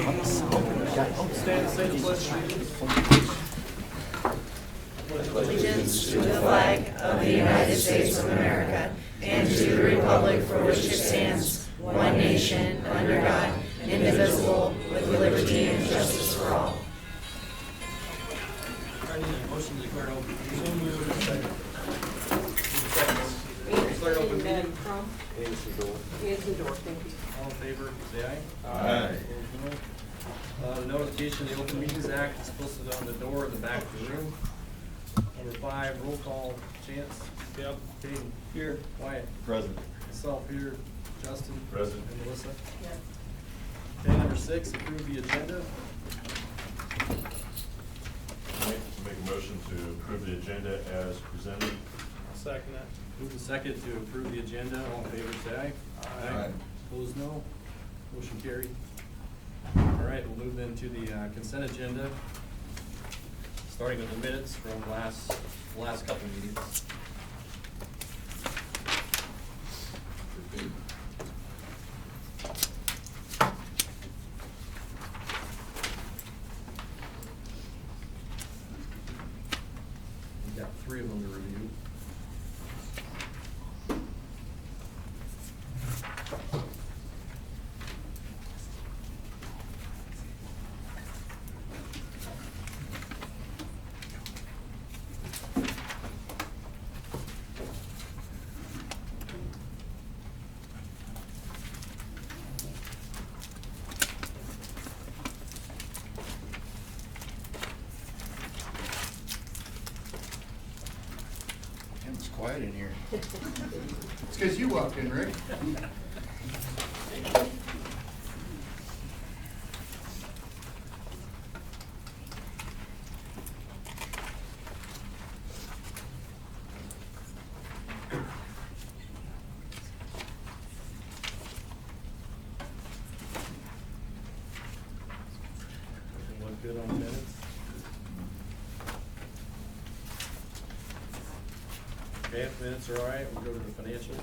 Stand, say the pledge of allegiance. Allegiance to the flag of the United States of America and to the republic for which it stands, one nation, under God, indivisible, with liberty and justice for all. I need a motion to declare open. Declare open meeting. Thank you. All in favor, say aye. Aye. Opposed, no. The notification of the Open Meetings Act is posted on the door in the back of the room. Number 5, roll call. Chance. Yep. Hayden. Here. Wyatt. Present. Myself here. Justin. Present. And Melissa. Yes. Okay, number 6, approve the agenda. Make a motion to approve the agenda as presented. Second that. Move the second to approve the agenda. All in favor, say aye. Aye. Opposed, no. Motion carried. All right, we'll move then to the consent agenda, starting with the minutes from the last couple meetings. We've got 3 of them to review. It's quiet in here. It's because you walked in, Rick. Everything look good on the minutes? Okay, if minutes are all right, we'll go to the financial.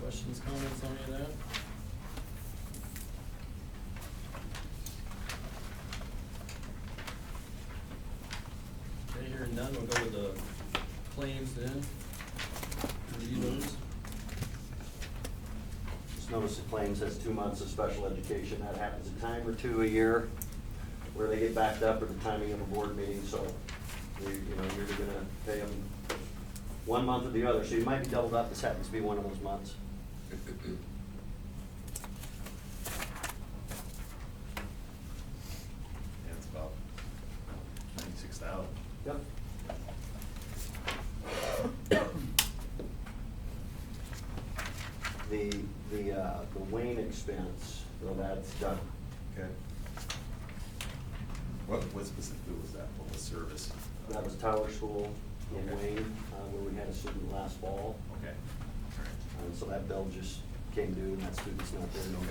Questions, comments on any of that? Okay, hearing none, we'll go with the claims then. Review those. Just notice the claims has 2 months of special education. That happens a time or 2 a year where they get backed up at the timing of a board meeting, so you're gonna pay them 1 month or the other. So you might be doubled up. This happens to be one of those months. Yeah, it's about 96,000. Yep. The Wayne expense, so that's done. Okay. What specifically was that? What was service? That was Tower School in Okay. Wayne, where we had a student last fall. Okay. All right. And so that bill just came due and that student's not there anymore.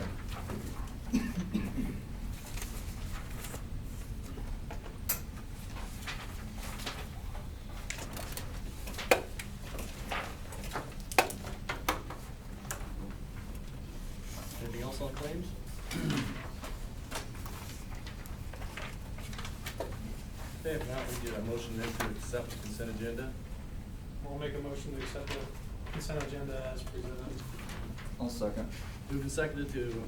Anything else on claims? Okay, if not, we get a motion then to accept the consent agenda. I'll make a motion to accept the consent agenda as presented. I'll second. Moved and seconded to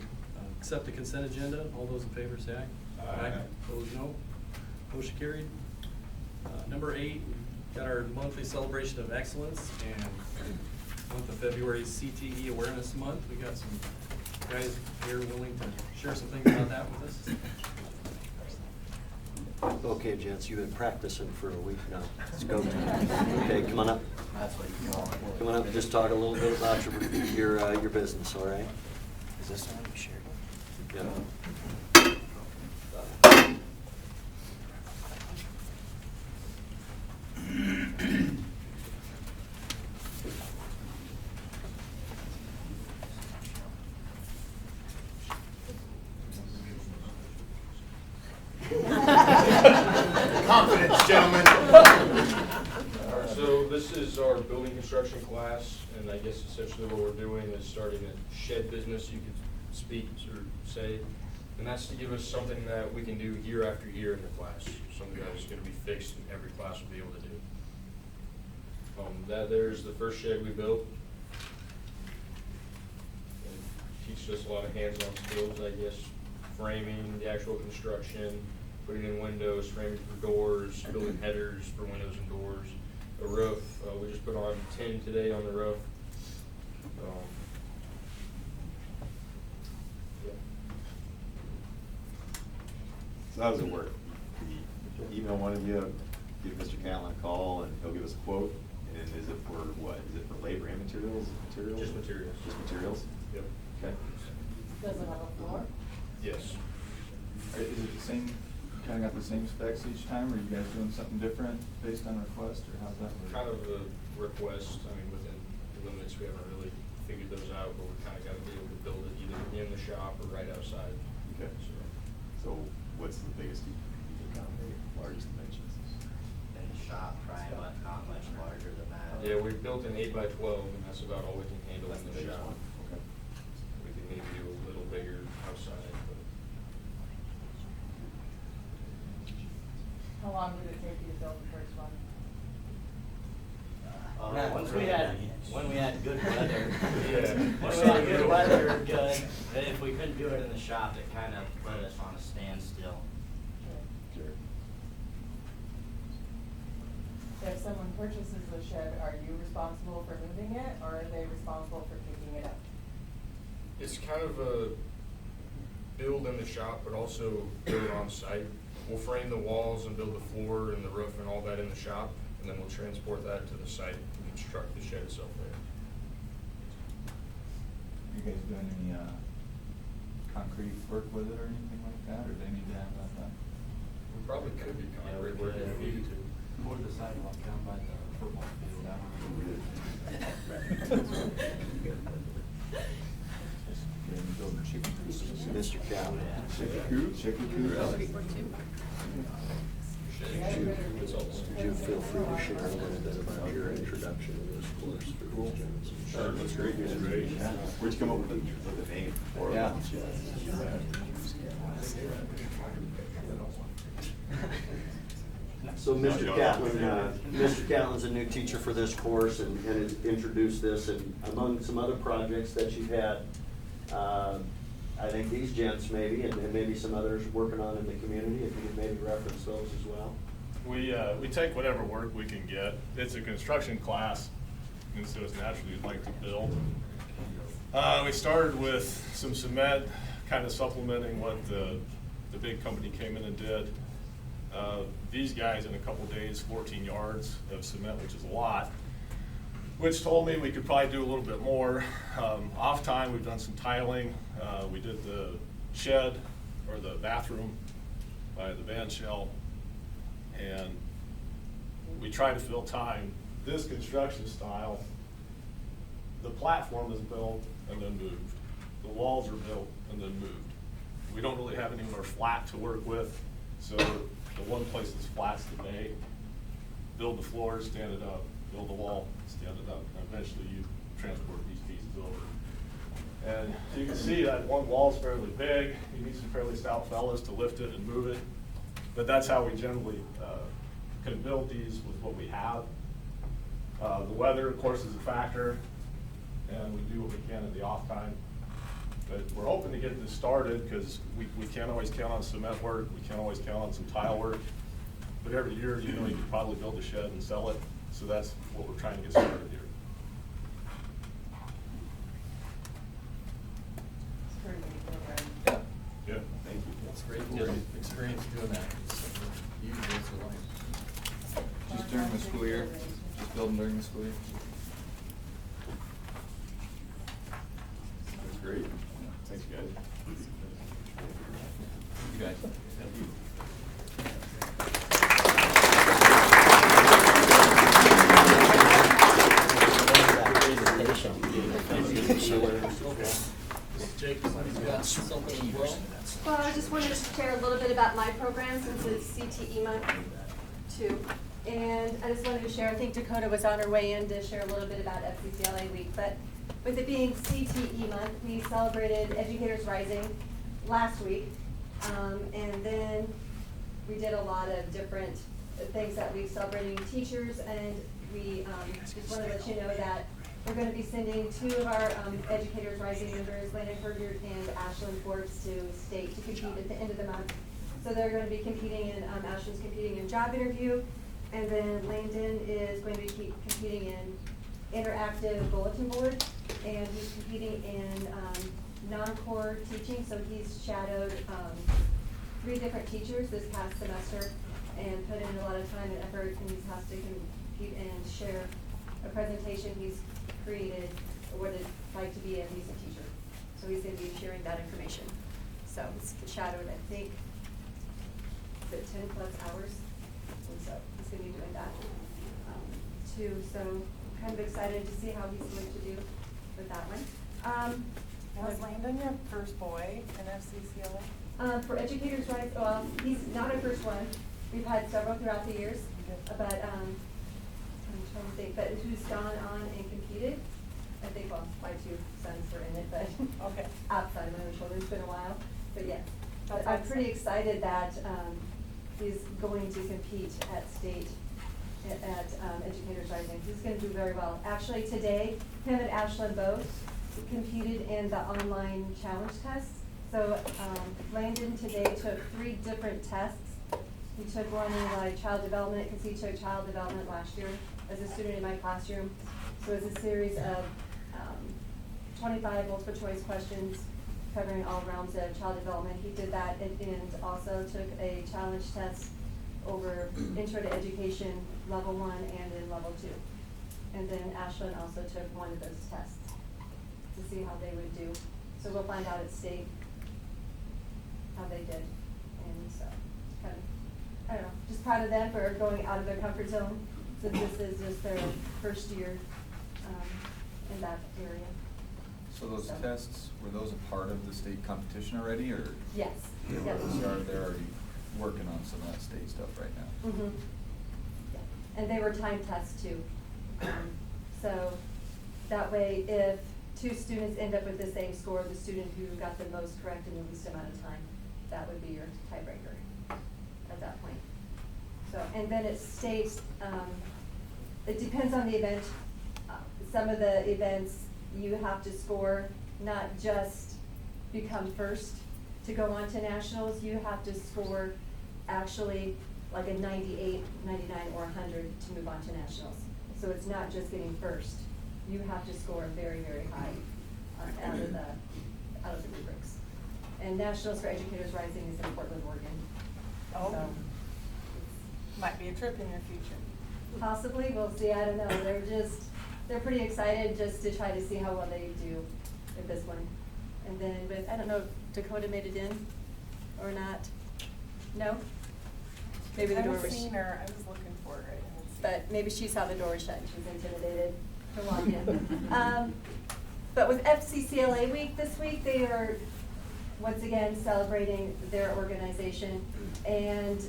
accept the consent agenda. All those in favor say aye. Aye. Opposed, no. Motion carried. Number 8, got our monthly celebration of excellence and month of February CTE Awareness Month. We got some guys here willing to share some things about that with us. Okay, gents, you've been practicing for a week now. Let's go. Okay, come on up. Come on up and just talk a little bit about your business, all right? Is this the one we shared? Yeah. Confidence, gentlemen. So this is our building construction class, and I guess essentially what we're doing is starting a shed business, you could speak or say. And that's to give us something that we can do year after year in the class, something that is gonna be fixed and every class will be able to do. That there's the first shed we built. It teaches us a lot of hands-on skills, I guess, framing, the actual construction, putting in windows, framing for doors, building headers for windows and doors. A roof, we just put on tin today on the roof. Yeah. So how does it work? We email one of you, give Mr. Catlin a call, and he'll give us a quote. And is it for what? Is it for labor and materials? Just materials. Just materials? Yep. Okay. Does it have a floor? Yes. Is it the same, kind of got the same specs each time, or are you guys doing something different based on request, or how's that work? Kind of a request, I mean, within the limits, we haven't really figured those out, but we kind of got to be able to build it either in the shop or right outside. Okay. So what's the biggest you can accommodate, largest dimensions? In the shop, probably not much larger than that. Yeah, we built an 8x12, and that's about all we can handle That's in the the biggest shop. one. Okay. We can maybe do a little bigger outside, but How long did it take you to build the first one? When we had good weather. Yeah. When we had good weather, good. And if we couldn't do it in the shop, it kind of put us on a standstill. Sure. If someone purchases the shed, are you responsible for moving it, or are they responsible for picking it up? it's kind of a build in the shop, but also build on site. We'll frame the walls and build the floor and the roof and all that in the shop, and then we'll transport that to the site and construct the shed itself there. You guys doing any, concrete work with it or anything like that, or they need to have that done? We probably could be concrete work if we needed to. Or the sidewalk down by the football field. Mr. Cal. Chicken coop, chicken coop. Would you feel free to share a little bit about your introduction to this course for these gents? Sure, that's great. Yeah. Where'd you come up with the name? Yeah. So Mr. Catlin's a new teacher for this course and has introduced this, and among some other projects that you've had, I think these gents maybe, and maybe some others working on in the community, if you could maybe reference those as well. We take whatever work we can get. It's a construction class, and so it's naturally we'd like to build. We started with some cement, kind of supplementing what the big company came in and did. These guys in a couple days, 14 yards of cement, which is a lot, which told me we could probably do a little bit more. Off time, we've done some tiling. We did the shed, or the bathroom by the band shell, and we try to fill time. This construction style, the platform is built and then moved. The walls are built and then moved. We don't really have anywhere flat to work with, so the one place that's flat's the bay. Build the floors, stand it up, build the wall, stand it up, and eventually you transport these pieces over. And you can see that one wall's fairly big. You need some fairly stout fellas to lift it and move it. But that's how we generally can build these with what we have. The weather, of course, is a factor, and we do what we can in the off time. But we're hoping to get this started because we can't always count on cement work. We can't always count on some tile work. But every year, you know, you could probably build a shed and sell it, so that's what we're trying to get started here. Yeah. Yeah. Thank you. It's great to get experience doing that. It's huge, it's a life. Just during the school year, just building during the school year. That's great. Thanks, guys. You guys. Jake, somebody's got something as well? Well, I just wanted to share a little bit about my program since it's CTE month too. And I just wanted to share, I think Dakota was on her way in to share a little bit about FCCLA week, but with it being CTE month, we celebrated Educators Rising last week. And then we did a lot of different things that week, celebrating teachers, and we just want to let you know that we're going to be sending two of our Educators Rising members, Landon Hergert and Ashlyn Forbes, to state to compete at the end of the month. So they're going to be competing in, Ashlyn's competing in job interview, and then Landon is going to be competing in interactive bulletin board, and he's competing in non-core teaching, so he's shadowed 3 different teachers this past semester and put in a lot of time and effort, and he has to compete and share a presentation he's created what it's like to be a music teacher. So he's going to be sharing that information. So it's shadowed, I think, 10+ hours, and so he's going to be doing that too. So kind of excited to see how he's going to do with that one. Was Landon your first boy in FCCLA? For Educators Rights, well, he's not our first one. We've had several throughout the years, but I'm trying to think, but who's gone on and competed? I think, well, my 2 sons were in it, but Okay. outside of my own children, it's been a while. But yes, That's I'm awesome. pretty excited that he's going to compete at state at Educators Rising. He's going to do very well. Actually, today, him and Ashlyn both competed in the online challenge tests. So Landon today took 3 different tests. He took one in like child development, because he took child development last year as a student in my classroom. So it's a series of 25 multiple choice questions covering all realms of child development. He did that and also took a challenge test over Intro to Education Level 1 and in Level 2. And then Ashlyn also took one of those tests to see how they would do. So we'll find out at state how they did. And so kind of, I don't know, just proud of them for going out of their comfort zone, since this is just their first year in that area. So those tests, were those a part of the state competition already, or? Yes. Yep. They're already working on some of that state stuff right now? Mm-hmm. Yeah. And they were time tests too. So that way, if 2 students end up with the same score, the student who got the most correct in the least amount of time, that would be your tiebreaker at that point. So, and then it states, it depends on the event. Some of the events you have to score, not just become first to go on to nationals, you have to score actually like a 98, 99, or 100 to move on to nationals. So it's not just getting first. You have to score very, very high out of the rubrics. And Nationals for Educators Rising is in Portland, Oregon. Oh. So, Might be a trip in your future. possibly, we'll see, I don't know. They're pretty excited just to try to see how well they do with this one. And then with, I don't know if Dakota made it in or not. No? Maybe the door was. I haven't seen her, I was looking for her. But maybe she saw the door shut and she was intimidated to walk in. But with FCCLA week this week, they are once again celebrating their organization and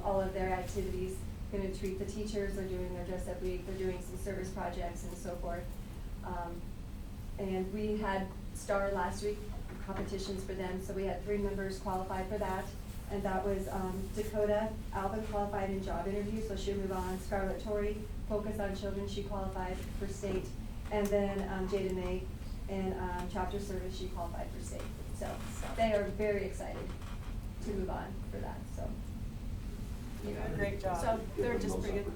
all of their activities. Going to treat the teachers, they're doing their dress up week, they're doing some service projects and so forth. And we had STAR last week, competitions for them, so we had 3 members qualify for that. And that was Dakota Alvin qualified in job interview, so she'll move on. Scarlett Torrey, focus on children, she qualified for state. And then Jada May in chapter service, she qualified for state. So they are very excited to move on for that. So You did a great job. So they're just pretty good.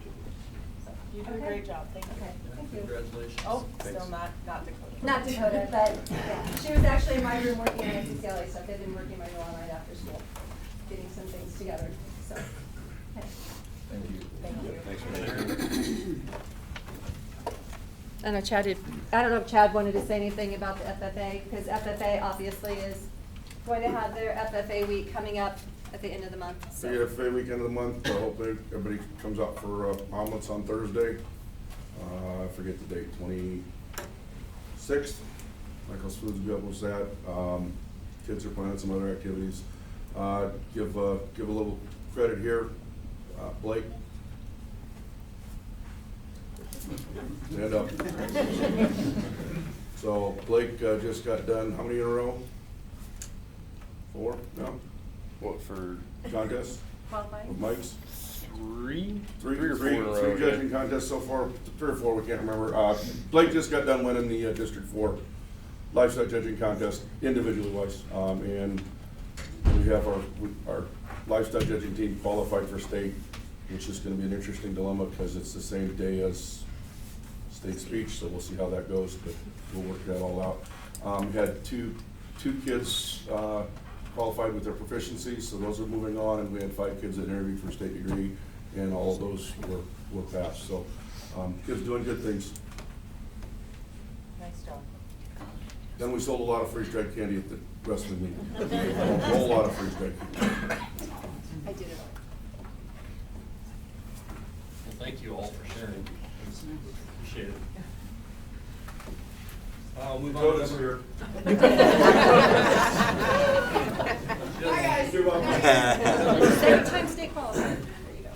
You did a great job, thank you. Okay, thank you. Congratulations. Oh, still not Dakota. Not Dakota, but yeah, she was actually in my room working on FCCLA stuff. They've been working my room right after school, getting some things together, so. Okay. Thank you. Thank you. Thanks for sharing. I know Chad did, I don't know if Chad wanted to say anything about the FFA, because FFA obviously is going to have their FFA week coming up at the end of the month, so. Yeah, FA weekend of the month, I hope everybody comes out for omelets on Thursday. I forget the date, 26th. Michael's Foods will be up with that. Kids are planning some other activities. Give a little credit here, Blake. Stand up. So Blake just got done, how many in a row? 4? No? What, for contests? Qualifying? With Mike's? Three Three or four in a row, Three judging contests so far, 3 or 4, we can't remember. Blake just got done winning the District 4 livestock judging contest, individually wise. And we have our livestock judging team qualified for state, which is gonna be an interesting dilemma because it's the same day as state speech, so we'll see how that goes, but we'll work that all out. We had two kids qualified with their proficiencies, so those are moving on, and we had 5 kids that interviewed for state degree, and all of those were passed. So kids doing good things. Nice job. Then we sold a lot of freeze-dried candy at the wrestling meet. A whole lot of freeze-dried candy. I did it all. Well, thank you all for sharing. Appreciate it. I'll move on. Dakota's here. Hi, guys. You're welcome. Second time state qualified. There you go.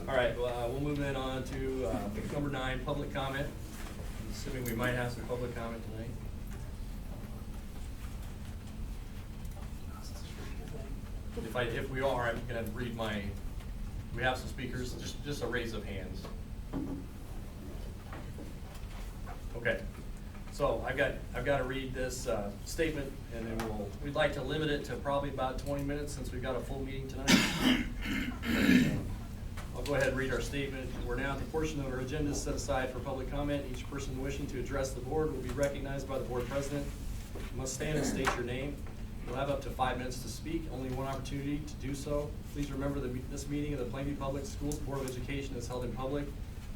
All right, well, we'll move in on to number 9, public comment. I'm assuming we might have some public comment tonight. If we are, I'm gonna read we have some speakers, just a raise of hands. Okay, so I've got to read this statement, and then we'd like to limit it to probably about 20 minutes since we've got a full meeting tonight. I'll go ahead and read our statement. We're now at the portion of our agenda set aside for public comment. Each person wishing to address the board will be recognized by the board president. You must stand and state your name. You'll have up to 5 minutes to speak, only one opportunity to do so. Please remember that this meeting of the Plainview Public Schools Board of Education is held in public,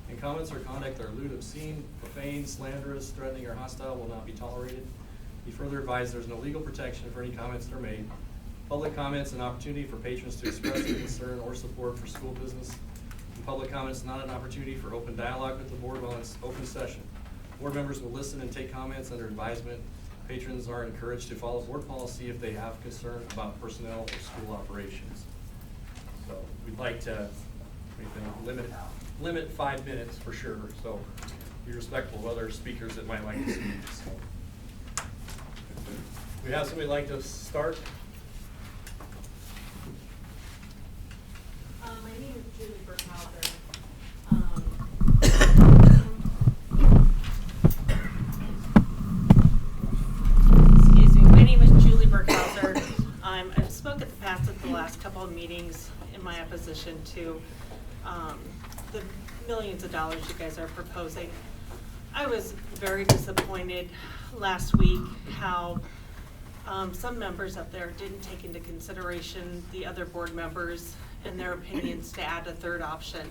and comments or conduct that are lewd, obscene, profane, slanderous, threatening, or hostile will not be tolerated. Be further advised there's no legal protection for any comments that are made. Public comments an opportunity for patrons to express their concern or support for school business. And public comments not an opportunity for open dialogue with the board while it's open session. Board members will listen and take comments under advisement. Patrons are encouraged to follow board policy if they have concern about personnel or school operations. So we'd like to limit 5 minutes for sure, so be respectful of other speakers that might like to speak. So. We have somebody like to start? My name is Julie Berkhauser. Excuse me, my name is Julie Berkhauser. I've spoke at the last couple of meetings in my opposition to the millions of dollars you guys are proposing. I was very disappointed last week how some members up there didn't take into consideration the other board members and their opinions to add a third option.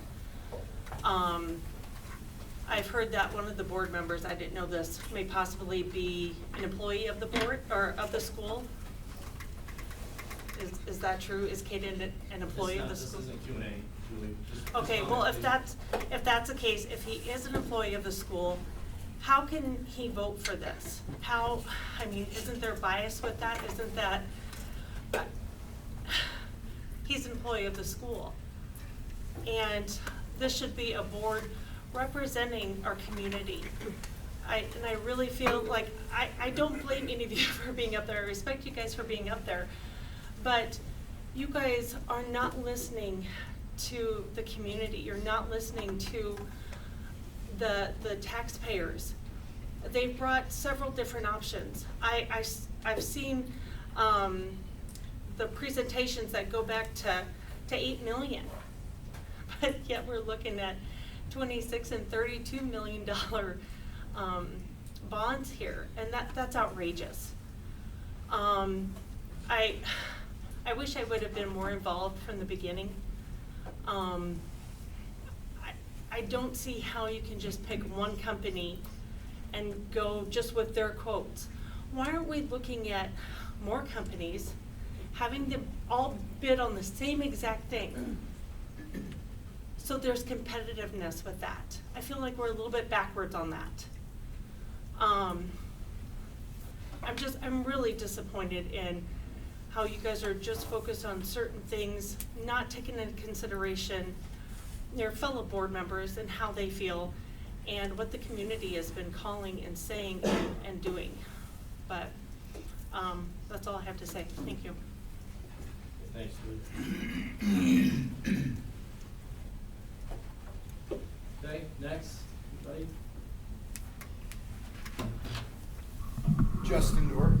I've heard that one of the board members, I didn't know this, may possibly be an employee of the board or of the school. Is that true? Is Kate an employee of the school? This isn't Q&A, Julie. Just Okay, well, if comment, that's the case, if he is an employee of the school, how can he vote for this? How, I mean, isn't there bias with that? Isn't that, he's an employee of the school. And this should be a board representing our community. And I really feel like, I don't blame any of you for being up there. I respect you guys for being up there. But you guys are not listening to the community. You're not listening to the taxpayers. They've brought several different options. I've seen the presentations that go back to to 8 million. But yet we're looking at 26 and $32 million bonds here, and that's outrageous. I wish I would have been more involved from the beginning. I don't see how you can just pick one company and go just with their quotes. Why aren't we looking at more companies, having them all bid on the same exact thing? So there's competitiveness with that. I feel like we're a little bit backwards on that. I'm really disappointed in how you guys are just focused on certain things, not taking into consideration your fellow board members and how they feel and what the community has been calling and saying and doing. But that's all I have to say. Thank you. Thanks, Lou. Okay, next, buddy. Justin Dorr.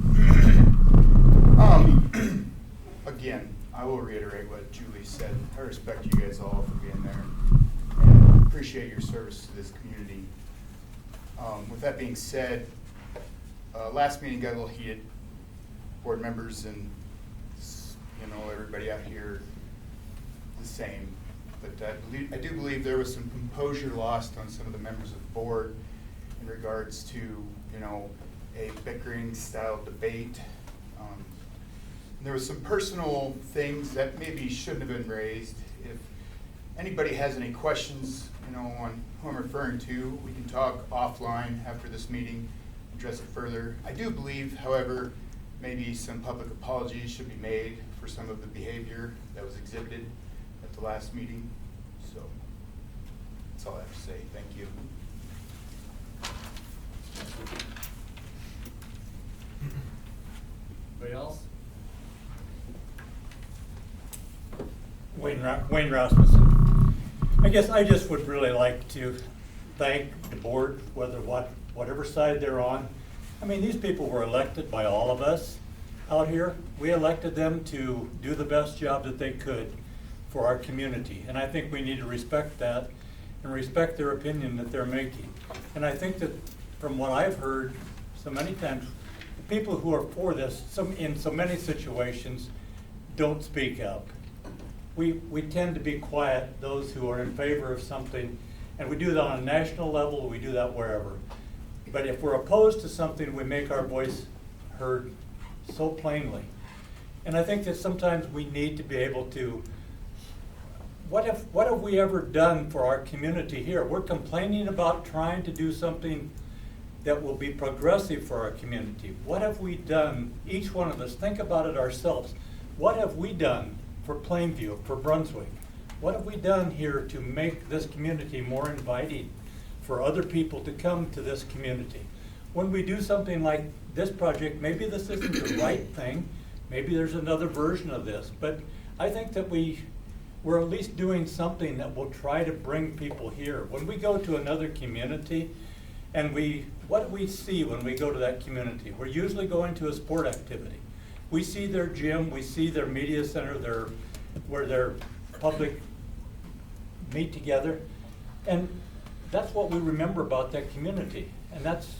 Again, I will reiterate what Julie said. I respect you guys all for being there and appreciate your service to this community. With that being said, last meeting got a little heated. Board members and everybody out here the same. But I do believe there was some composure lost on some of the members of the board in regards to a bickering style debate. There was some personal things that maybe shouldn't have been raised. If anybody has any questions, on who I'm referring to, we can talk offline after this meeting, address it further. I do believe, however, maybe some public apologies should be made for some of the behavior that was exhibited at the last meeting. So that's all I have to say. Thank you. Anybody else? Wayne Rasmussen. I guess I just would really like to thank the board, whatever side they're on. I mean, these people were elected by all of us out here. We elected them to do the best job that they could for our community. And I think we need to respect that and respect their opinion that they're making. And I think that from what I've heard so many times, the people who are for this, in so many situations, don't speak up. We tend to be quiet, those who are in favor of something, and we do that on a national level, we do that wherever. But if we're opposed to something, we make our voice heard so plainly. And I think that sometimes we need to be able to, what have we ever done for our community here? We're complaining about trying to do something that will be progressive for our community. What have we done, each one of us, think about it ourselves. What have we done for Plainview, for Brunswick? What have we done here to make this community more inviting for other people to come to this community? When we do something like this project, maybe this isn't the right thing, maybe there's another version of this, but I think that we're at least doing something that will try to bring people here. When we go to another community, and what do we see when we go to that community? We're usually going to a sport activity. We see their gym, we see their media center, where their public meet together, and that's what we remember about that community. And that's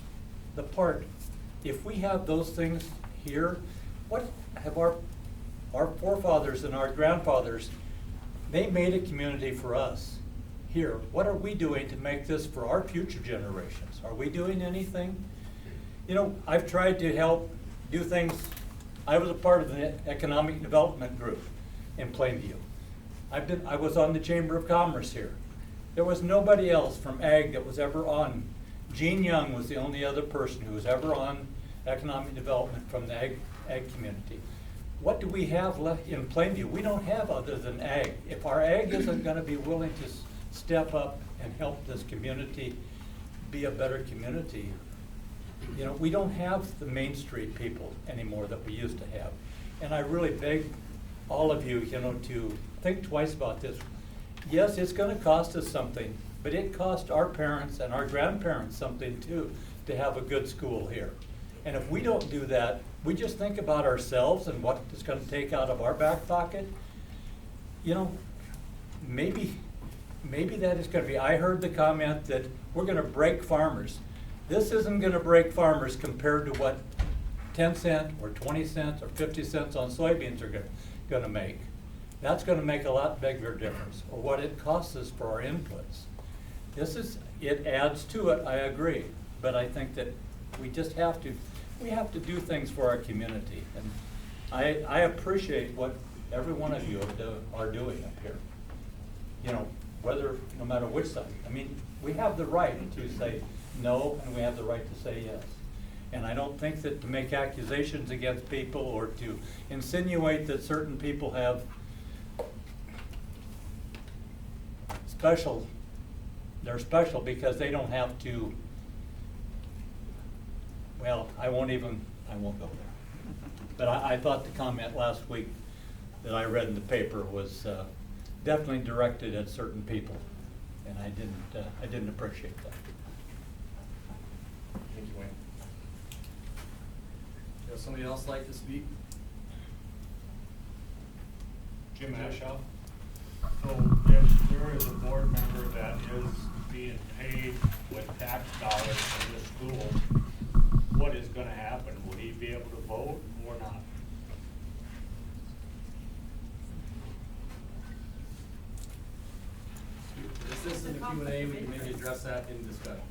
the part, if we have those things here, what have our forefathers and our grandfathers, they made a community for us here. What are we doing to make this for our future generations? Are we doing anything? I've tried to help do things. I was a part of the economic development group in Plainview. I was on the Chamber of Commerce here. There was nobody else from ag that was ever on. Gene Young was the only other person who was ever on economic development from the ag community. What do we have left in Plainview? We don't have other than ag. If our ag isn't going to be willing to step up and help this community be a better community, we don't have the Main Street people anymore that we used to have. And I really beg all of you, to think twice about this. Yes, it's going to cost us something, but it cost our parents and our grandparents something too to have a good school here. And if we don't do that, we just think about ourselves and what it's going to take out of our back pocket. you know, maybe that is gonna be, I heard the comment that we're gonna break farmers. This isn't gonna break farmers compared to what 10 cent or 20 cents or 50 cents on soybeans are gonna make. That's gonna make a lot bigger difference, or what it costs us for our inputs. It adds to it, I agree, but I think that we have to do things for our community. And I appreciate what every one of you are doing up here. You know, no matter which side. I mean, we have the right to say no, and we have the right to say yes. And I don't think that to make accusations against people or to insinuate that certain people have they're special because they don't have to, well, I won't go there. But I thought the comment last week that I read in the paper was definitely directed at certain people, and I didn't appreciate that. Thank you, Wayne. Does somebody else like to speak? Jim Ashoff. So if there is a board member that is being paid with tax dollars for this school, what is gonna happen? Would he be able to vote or not? This isn't a Q&A, we can maybe address that in discussion.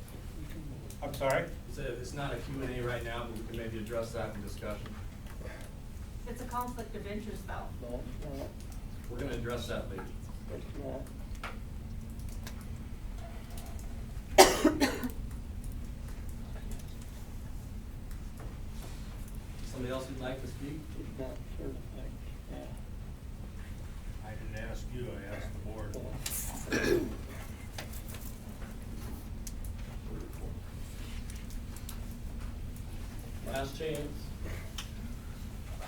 I'm sorry? It's not a Q&A right now, but we can maybe address that in discussion. It's a conflict of interest though. We're gonna address that later. Somebody else who'd like to speak? I didn't ask you, I asked the board. Last chance.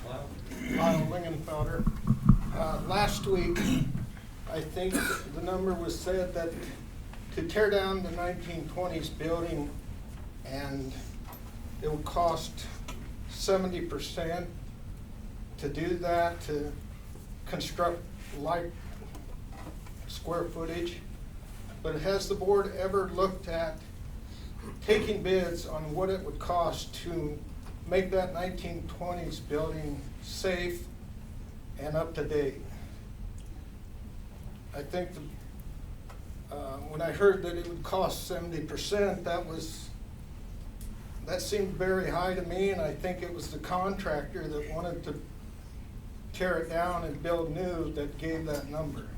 Wow. Lyle Lingenfelder. Last week, I think the number was said that to tear down the 1920s building, and it would cost 70% to do that, to construct like square footage. But has the board ever looked at taking bids on what it would cost to make that 1920s building safe and up to date? I think when I heard that it would cost 70%, that seemed very high to me, and I think it was the contractor that wanted to tear it down and build new that gave that number.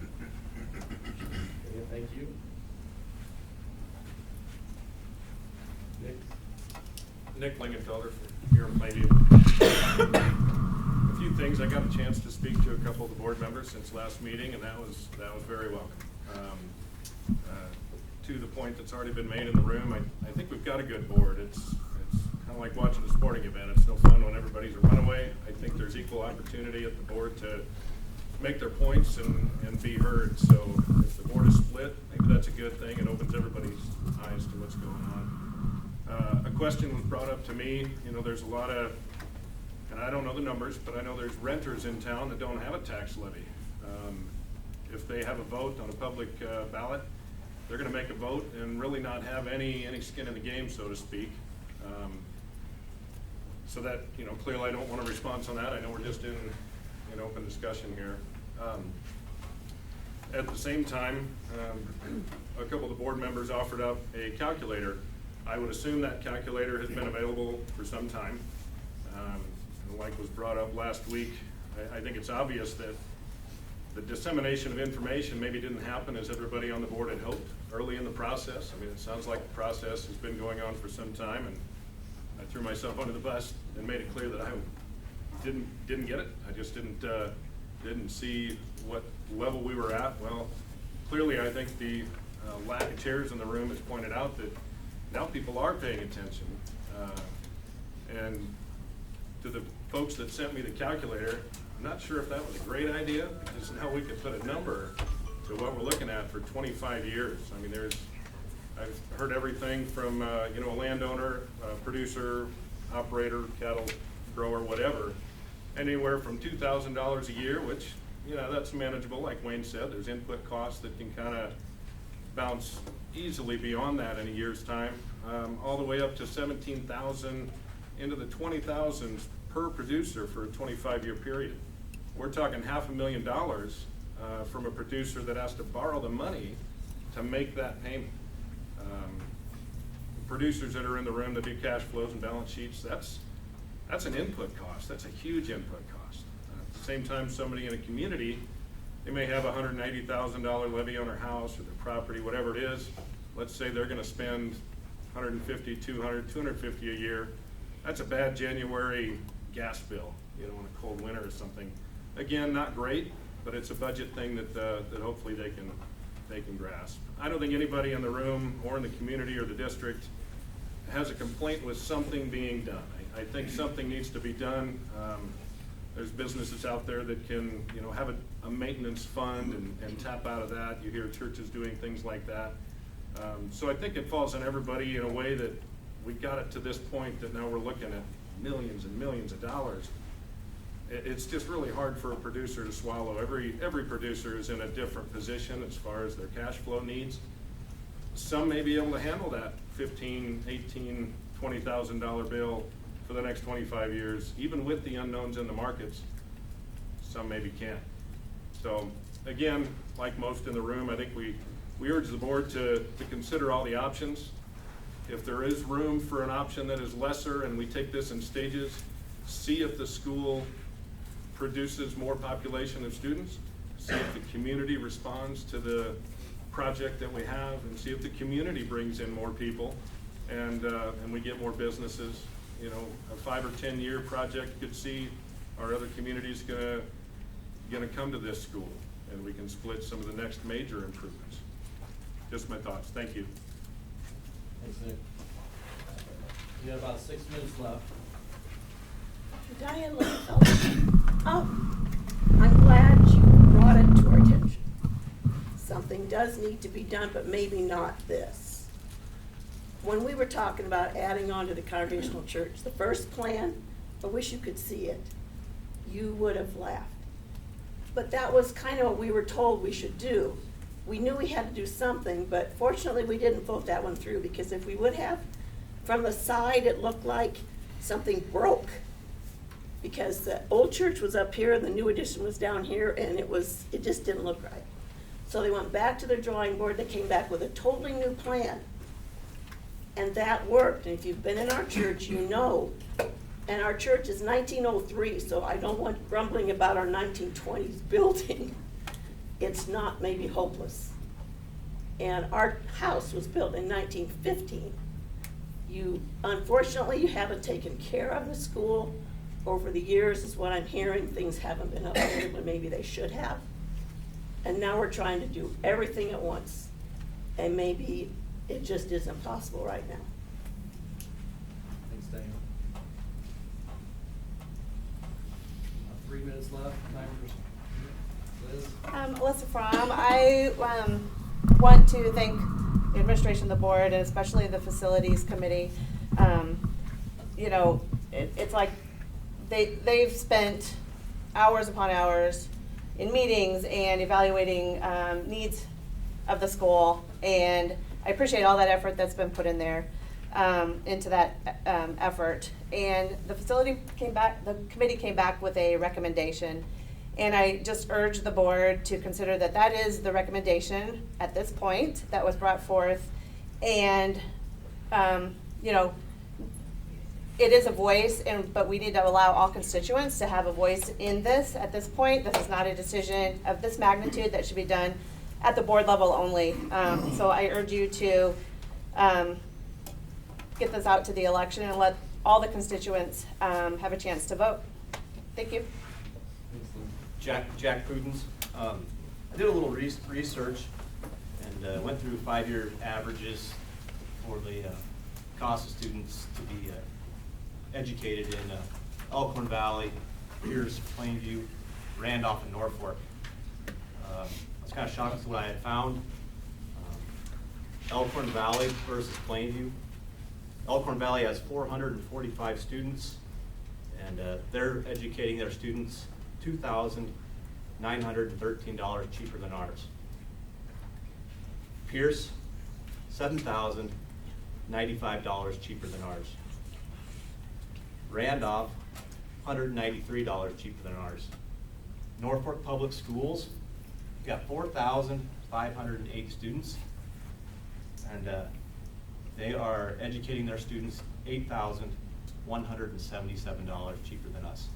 Okay, thank you. Nick Lingenfelder from here in Plainview. A few things, I got a chance to speak to a couple of the board members since last meeting, and that was very welcome. To the point that's already been made in the room, I think we've got a good board. It's kind of like watching a sporting event. It's no fun when everybody's a runaway. I think there's equal opportunity at the board to make their points and be heard. So if the board is split, maybe that's a good thing. It opens everybody's eyes to what's going on. A question was brought up to me. You know, there's a lot of, and I don't know the numbers, but I know there's renters in town that don't have a tax levy. If they have a vote on a public ballot, they're gonna make a vote and really not have any skin in the game, so to speak. So that, you know, clearly I don't want a response on that. I know we're just in open discussion here. At the same time, a couple of the board members offered up a calculator. I would assume that calculator has been available for some time. And like was brought up last week, I think it's obvious that the dissemination of information maybe didn't happen as everybody on the board had hoped early in the process. I mean, it sounds like the process has been going on for some time, and I threw myself under the bus and made it clear that I didn't get it. I just didn't see what level we were at. Well, clearly I think the lack of chairs in the room has pointed out that now people are paying attention. And to the folks that sent me the calculator, I'm not sure if that was a great idea, because now we could put a number to what we're looking at for 25 years. I mean, I've heard everything from, a landowner, producer, operator, cattle grower, whatever, anywhere from $2,000 a year, which, you know, that's manageable. Like Wayne said, there's input costs that can kind of bounce easily beyond that in a year's time, all the way up to 17,000 into the 20,000s per producer for a 25-year period. We're talking $500,000 from a producer that has to borrow the money to make that payment. Producers that are in the room that do cash flows and balance sheets, that's an input cost. That's a huge input cost. At the same time, somebody in a community, they may have a $180,000 levy on their house or their property, whatever it is. Let's say they're gonna spend $150, $200, $250 a year. That's a bad January gas bill, you know, in a cold winter or something. Again, not great, but it's a budget thing that hopefully they can grasp. I don't think anybody in the room or in the community or the district has a complaint with something being done. I think something needs to be done. There's businesses out there that can, you know, have a maintenance fund and tap out of that. You hear churches doing things like that. So I think it falls on everybody in a way that we got it to this point that now we're looking at millions and millions of dollars. It's just really hard for a producer to swallow. Every producer is in a different position as far as their cash flow needs. Some may be able to handle that $15,000, $18,000, $20,000 bill for the next 25 years, even with the unknowns in the markets. Some maybe can't. So again, like most in the room, I think we urge the board to consider all the options. If there is room for an option that is lesser and we take this in stages, see if the school produces more population of students, see if the community responds to the project that we have, and see if the community brings in more people and we get more businesses. You know, a 5 or 10 year project could see our other communities gonna come to this school, and we can split some of the next major improvements. Just my thoughts. Thank you. Thanks, Nick. We got about 6 minutes left. Diane I'm glad you brought it to our attention. Something does need to be done, but maybe not this. When we were talking about adding on to the Congregational Church, the first plan, I wish you could see it, you would have laughed. But that was kind of what we were told we should do. We knew we had to do something, but fortunately we didn't vote that one through, because if we would have, from the side it looked like something broke. Because the old church was up here and the new addition was down here, and it just didn't look right. So they went back to their drawing board, they came back with a totally new plan. And that worked, and if you've been in our church, you know. And our church is 1903, so I don't want grumbling about our 1920s building. It's not maybe hopeless. And our house was built in 1915. Unfortunately, you haven't taken care of the school over the years, is what I'm hearing. Things haven't been updated, but maybe they should have. And now we're trying to do everything at once. And maybe it just isn't possible right now. Thanks, Diane. 3 minutes left. Time for Liz. Alyssa Fromm. I want to thank the administration of the board, and especially the facilities committee. You know, it's like they've spent hours upon hours in meetings and evaluating needs of the school, and I appreciate all that effort that's been put in there into that effort. And the committee came back with a recommendation, and I just urge the board to consider that is the recommendation at this point that was brought forth. And you know, it is a voice, but we need to allow all constituents to have a voice in this at this point. This is not a decision of this magnitude that should be done at the board level only. So I urge you to get this out to the election and let all the constituents have a chance to vote. Thank you. Jack Prudence. I did a little research and went through 5-year averages for the cost of students to be educated in Elkhorn Valley, Pierce, Plainview, Randolph, and Norfolk. I was kind of shocked with what I had found. Elkhorn Valley versus Plainview. Elkhorn Valley has 445 students, And they're educating their students $2,913 cheaper than ours. Pierce, $7,095 cheaper than ours. Randolph, $193 cheaper than ours. Norfolk Public Schools, got 4,508 students, and they are educating their students $8,177 cheaper than us.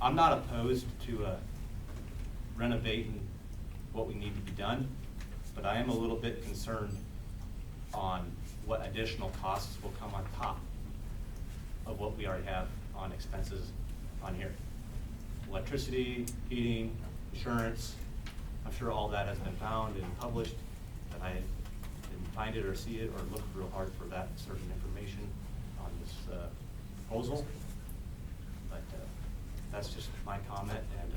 I'm not opposed to renovating what we need to be done, but I am a little bit concerned on what additional costs will come on top of what we already have on expenses on here. Electricity, heating, insurance, I'm sure all that has been found and published, but I didn't find it or see it or look real hard for that certain information on this proposal. But that's just my comment, and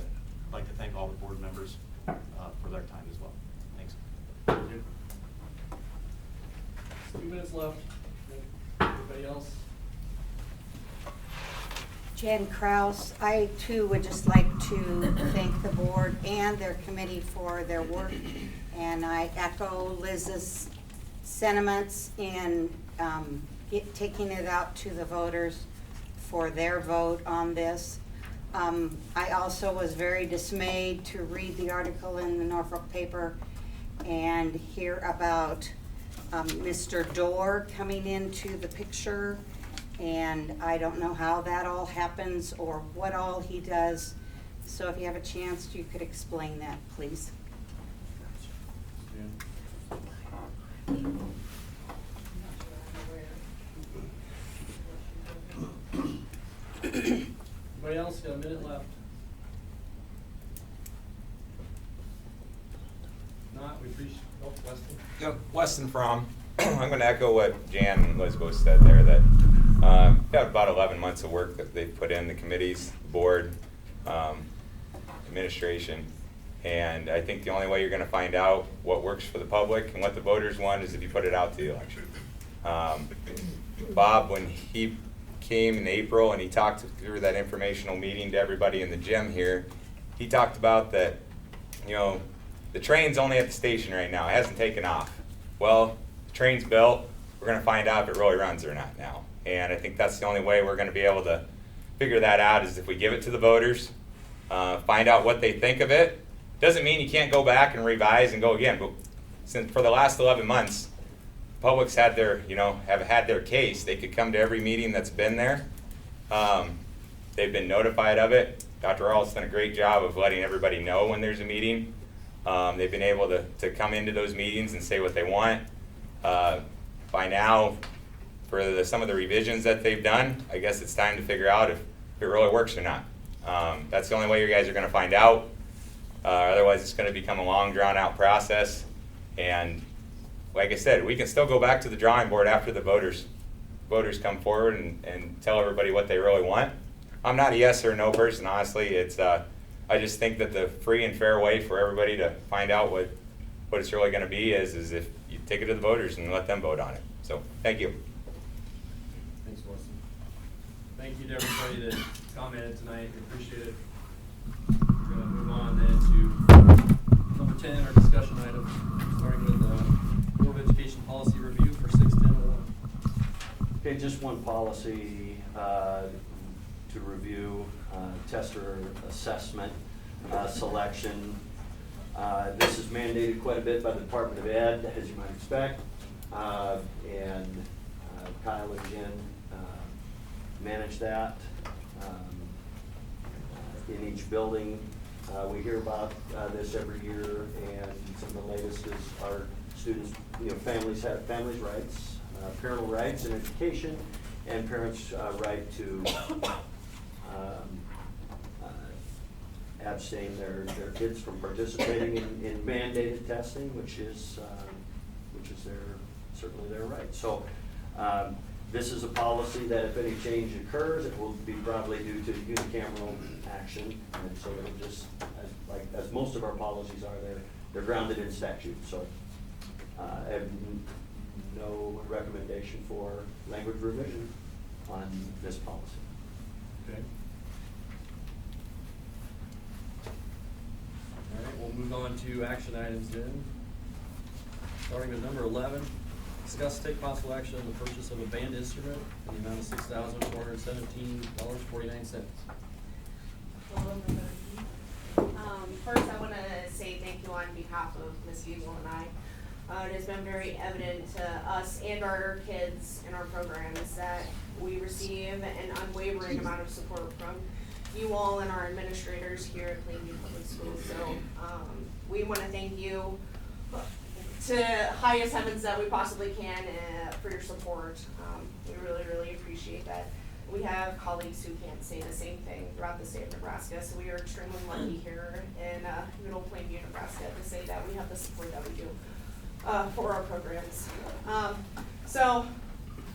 I'd like to thank all the board members for their time as well. Thanks. Thank you. 2 minutes left. Anybody else? Jen Kraus, I too would just like to thank the board and their committee for their work. And I echo Liz's sentiments in taking it out to the voters for their vote on this. I also was very dismayed to read the article in the Norfolk paper and hear about Mr. Dorr coming into the picture. And I don't know how that all happens or what all he does. So if you have a chance, you could explain that, please. Anybody else? Got a minute left. Not, we appreciate, oh, Weston. Yep, Weston from. I'm going to echo what Jan and Liz both said there, that got about 11 months of work that they've put in, the committees, the board, administration, and I think the only way you're going to find out what works for the public and what the voters want is if you put it out to the election. Bob, when he came in April and he talked through that informational meeting to everybody in the gym here, he talked about that, you know, the train's only at the station right now. It hasn't taken off. Well, the train's built. We're going to find out if it really runs or not now. And I think that's the only way we're going to be able to figure that out is if we give it to the voters, find out what they think of it. Doesn't mean you can't go back and revise and go again, but since for the last 11 months, public's had their, have had their case. They could come to every meeting that's been there. They've been notified of it. Dr. Arl's done a great job of letting everybody know when there's a meeting. They've been able to come into those meetings and say what they want. By now, for some of the revisions that they've done, I guess it's time to figure out if it really works or not. That's the only way you guys are going to find out. Otherwise, it's going to become a long, drawn-out process. And like I said, we can still go back to the drawing board after the voters come forward and tell everybody what they really want. I'm not a yes or no person, honestly. It's I just think that the free and fair way for everybody to find out what it's really going to be is if you take it to the voters and let them vote on it. So, thank you. Thanks, Weston. Thank you to everybody that commented tonight. We appreciate it. We're going to move on then to number 10, our discussion items, starting with the Board of Education Policy Review for 61001. Okay, just one policy to review, tester assessment selection. This is mandated quite a bit by the Department of Ed, as you might expect, and Kyle and Jen manage that. In each building, we hear about this every year, and some of the latest is our students, families have families' rights, parental rights in education, and parents' right to abstain their kids from participating in mandated testing, which is certainly their right. So this is a policy that if any change occurs, it will be probably due to unicameral action, and so it'll just, as most of our policies are, they're grounded in statute. So I have no recommendation for language revision on this policy. Okay. All right, we'll move on to action items then. Starting with number 11, discuss take possible action on the purchase of a band instrument in the amount of $6,417.49. First, I want to say thank you on behalf of Ms. Bugle and I. It has been very evident to us and our kids in our programs that we receive an unwavering amount of support from you all and our administrators here at Plainview Public Schools. So we want to thank you to highest heavens that we possibly can for your support. We really, really appreciate that. We have colleagues who can't say the same thing throughout the state of Nebraska, so we are extremely lucky here in good old Plainview, Nebraska, to say that we have the support that we do for our programs.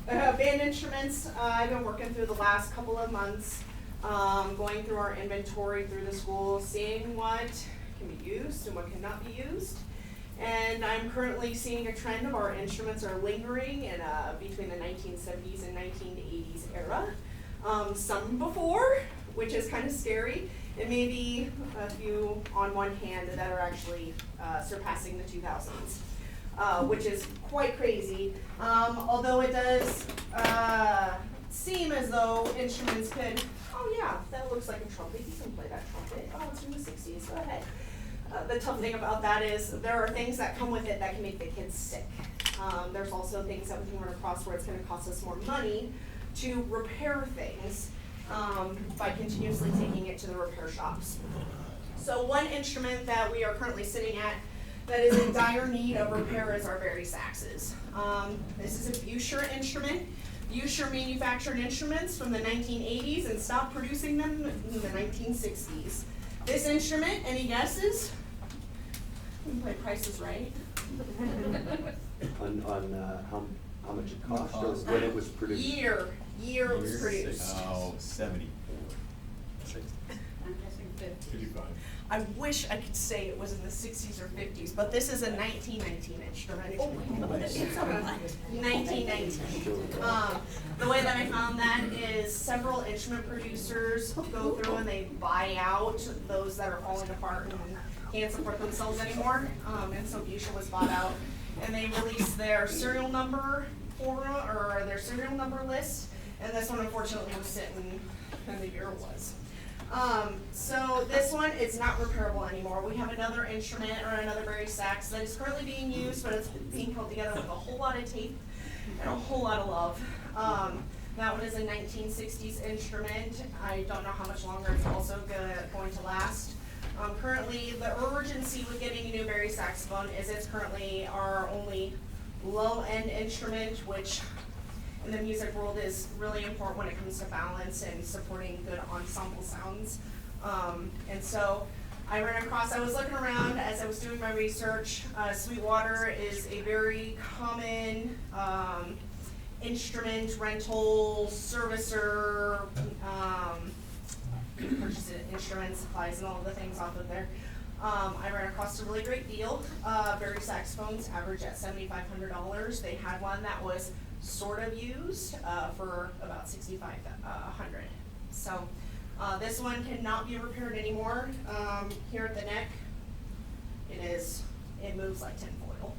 Band instruments, I've been working through the last couple of months, going through our inventory through the school, seeing what can be used and what cannot be used. And I'm currently seeing a trend of our instruments are lingering in between the 1970s and 1980s era. Some before, which is kind of scary, and maybe a few on one hand that are actually surpassing the 2000s, which is quite crazy. Although it does seem as though instruments could, oh yeah, that looks like a trumpet, you can play that trumpet, oh, it's from the 60s, go ahead. The tough thing about that is there are things that come with it that can make the kids sick. There's also things that we can run across where it's going to cost us more money to repair things by continuously taking it to the repair shops. So one instrument that we are currently sitting at that is in dire need of repair is our Barry saxes. This is a Buescher instrument. Buescher manufactured instruments from the 1980s and stopped producing them in the 1960s. This instrument, any guesses? We can play Price is Right. On how much it cost or when it was produced? Year it was produced. Oh, 74. I'm guessing 50. 55. I wish I could say it was in the 60s or 50s, but this is a 1919 instrument. Oh my goodness. 1919. The way that I found that is several instrument producers go through and they buy out those that are falling apart and can't support themselves anymore. And so Buescher was bought out, and they released their serial number or their serial number list, and this one unfortunately was sitting in the year it was. So this one is not repairable anymore. We have another instrument or another Barry sax that is currently being used, but it's being held together with a whole lot of tape and a whole lot of love. That one is a 1960s instrument. I don't know how much longer it's also going to last. Currently, the urgency with getting a new Barry saxophone is it's currently our only low-end instrument, which in the music world is really important when it comes to balance and supporting good ensemble sounds. And so I was looking around as I was doing my research. Sweetwater is a very common instrument rental servicer, purchase instruments, supplies, and all of the things off of there. I ran across a really great deal. Barry saxophones average at $7,500. They had one that was sort of used for about $6,500. So this one cannot be repaired anymore. Here at the neck, it moves like tinfoil.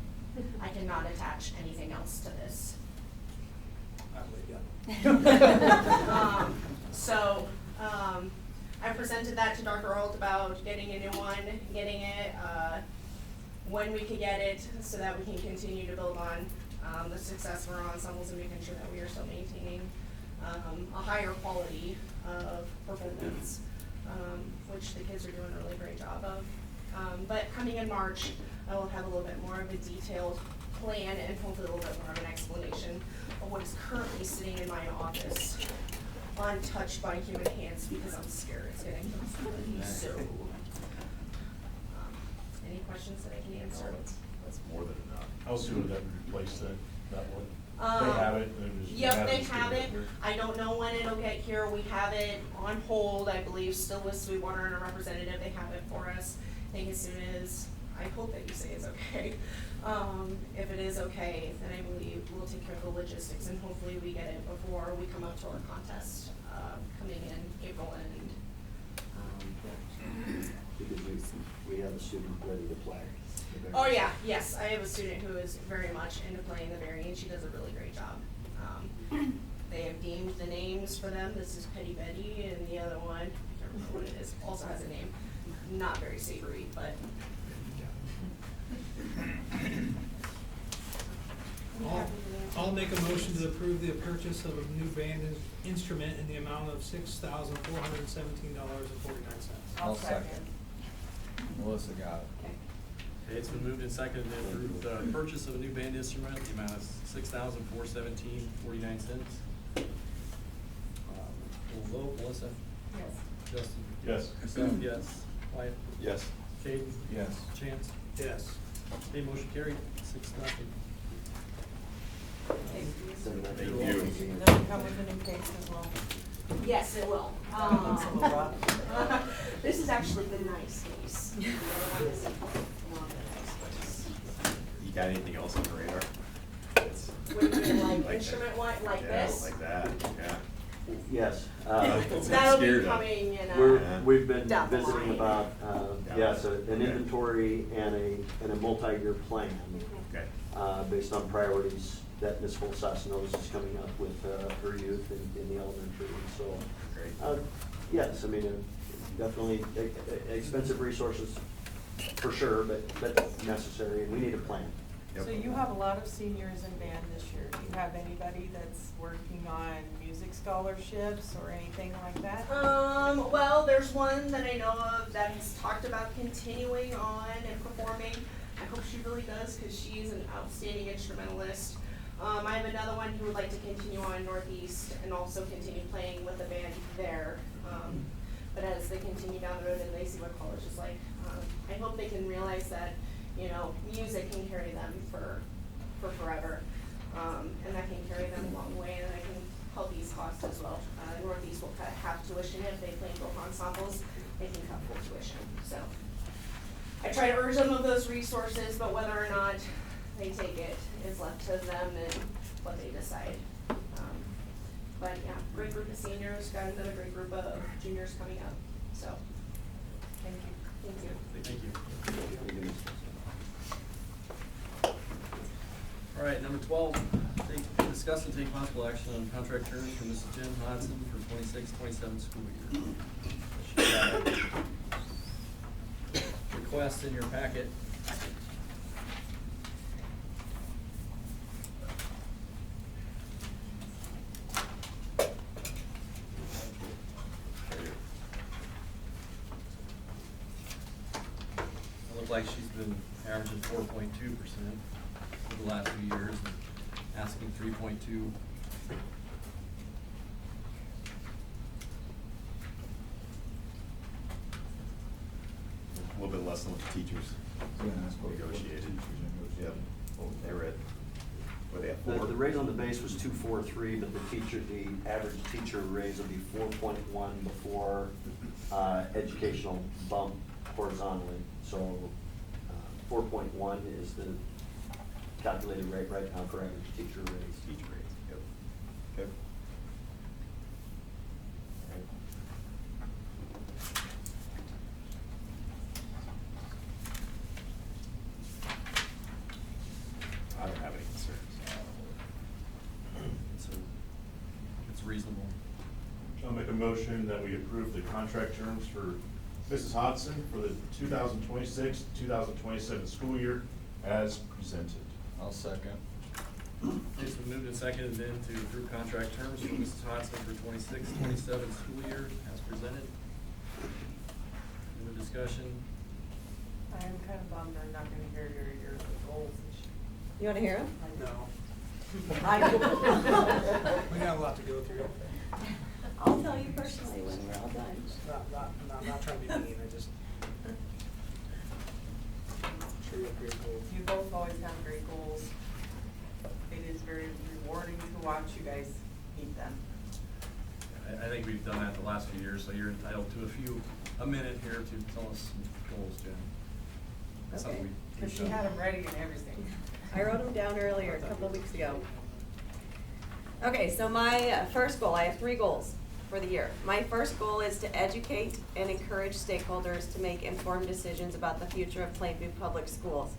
I cannot attach anything else to this. I presented that to Dr. Arlt about getting a new one, getting it, when we could get it, so that we can continue to build on the success of our ensembles and making sure that we are still maintaining a higher quality of performance, which the kids are doing a really great job of. But coming in March, I will have a little bit more of a detailed plan and hopefully a little bit more of an explanation of what is currently sitting in my office, untouched by human hands, because I'm scared it's gonna kill somebody. So, any questions that I can answer? That's more than enough. How soon would that replace that one? They have it? Yep, they have it. I don't know when it'll get here. We have it on hold, I believe, still with Sweetwater and a representative. They have it for us. I think as soon as I hope that you say is okay. If it is okay, then I believe we'll take care of the logistics, and hopefully we get it before we come up to our contest, coming in April and, yeah. Because we have a student ready to play. Oh, yeah, yes, I have a student who is very much into playing the Berry, and she does a really great job. They have deemed the names for them. This is Petty Betty, and the other one, I can't remember what it is, also has a name. Not very savory, but. I'll make a motion to approve the purchase of a new band instrument in the amount of $6,417.49. I'll second. Melissa got it. Okay, it's been moved and seconded to approve the purchase of a new band instrument, the amount of $6,417.49. We'll vote. Melissa? Yes. Justin? Yes. Myself, yes. Wyatt? Yes. Caden? Yes. Chance? Yes. Okay, motion carried, 6-0. Thank you. Does it come with a new case as well? Yes, it will. This is actually the nice case. The other one is not the nice case. You got anything else on the radar? What do you mean, like instrument one, like this? Like that, yeah. Yes. That'll be coming in We've been down the visiting line. about, yes, an inventory and a multi-year plan. Okay. Based on priorities that Ms. Holsass knows is coming up with her youth in the elementary. So, yes, I mean, definitely expensive resources for sure, but necessary, and we need a plan. So you have a lot of seniors in band this year. Do you have anybody that's working on music scholarships or anything like that? Well, there's one that I know of that has talked about continuing on and performing. I hope she really does, because she's an outstanding instrumentalist. I have another one who would like to continue on Northeast and also continue playing with the band there. But as they continue down the road and they see what college is like, I hope they can realize that, you know, music can carry them for forever. And that can carry them a long way, and that can help ease costs as well. Northeast will cut half tuition if they play both ensembles. They can cut full tuition. So I try to urge them of those resources, but whether or not they take it is left to them and what they decide. But yeah, great group of seniors, got another great group of juniors coming up. So Thank you. thank you. Thank you. All right, number 12, discuss and take possible action on contract terms for Mrs. Jen Hodson for 26-27 school year. She's got a request in your packet. It looks like she's been averaging 4.2% for the last few years, and asking 3.2. A little bit less than what the teachers negotiated. Yep. They were at, what they at, 4? The rate on the base was 243, but the average teacher raise will be 4.1 before educational bump horizontally. So 4.1 is the calculated rate right now for average teacher raise. Teacher raise, yep. Okay. I don't have any concerns. It's reasonable. I'll make a motion that we approve the contract terms for Mrs. Hodson for the 2026-2027 school year as presented. I'll second. It's been moved and seconded then to approve contract terms for Mrs. Hodson for 26-27 school year as presented. Any discussion? I am kind of bummed I'm not gonna hear your years of goals this year. You wanna hear him? No. I know. We got a lot to go through. I'll tell you personally when we're all done. I'm not trying to be mean, I just. Sure you have great goals. You both always have great goals. It is very rewarding to watch you guys meet them. I think we've done that the last few years, so you're entitled to a minute here to tell us some goals, Jen. That's something we- But she had them ready and everything. I wrote them down earlier, a couple of weeks ago. Okay, so my first goal, I have 3 goals for the year. My first goal is to educate and encourage stakeholders to make informed decisions about the future of Plainview Public Schools.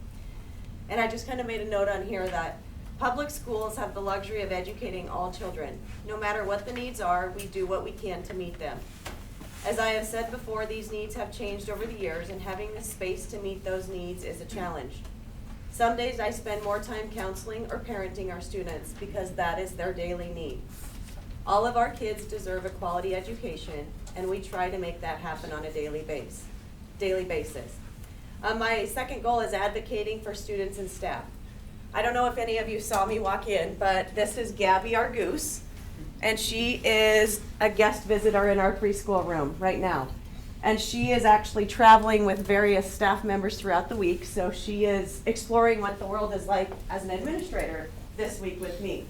And I just kind of made a note on here that public schools have the luxury of educating all children. No matter what the needs are, we do what we can to meet them. As I have said before, these needs have changed over the years, and having the space to meet those needs is a challenge. Some days I spend more time counseling or parenting our students because that is their daily need. All of our kids deserve a quality education, and we try to make that happen on a daily basis. My second goal is advocating for students and staff. I don't know if any of you saw me walk in, but this is Gabby, our goose, and she is a guest visitor in our preschool room right now. And she is actually traveling with various staff members throughout the week, so she is exploring what the world is like as an administrator this week with me.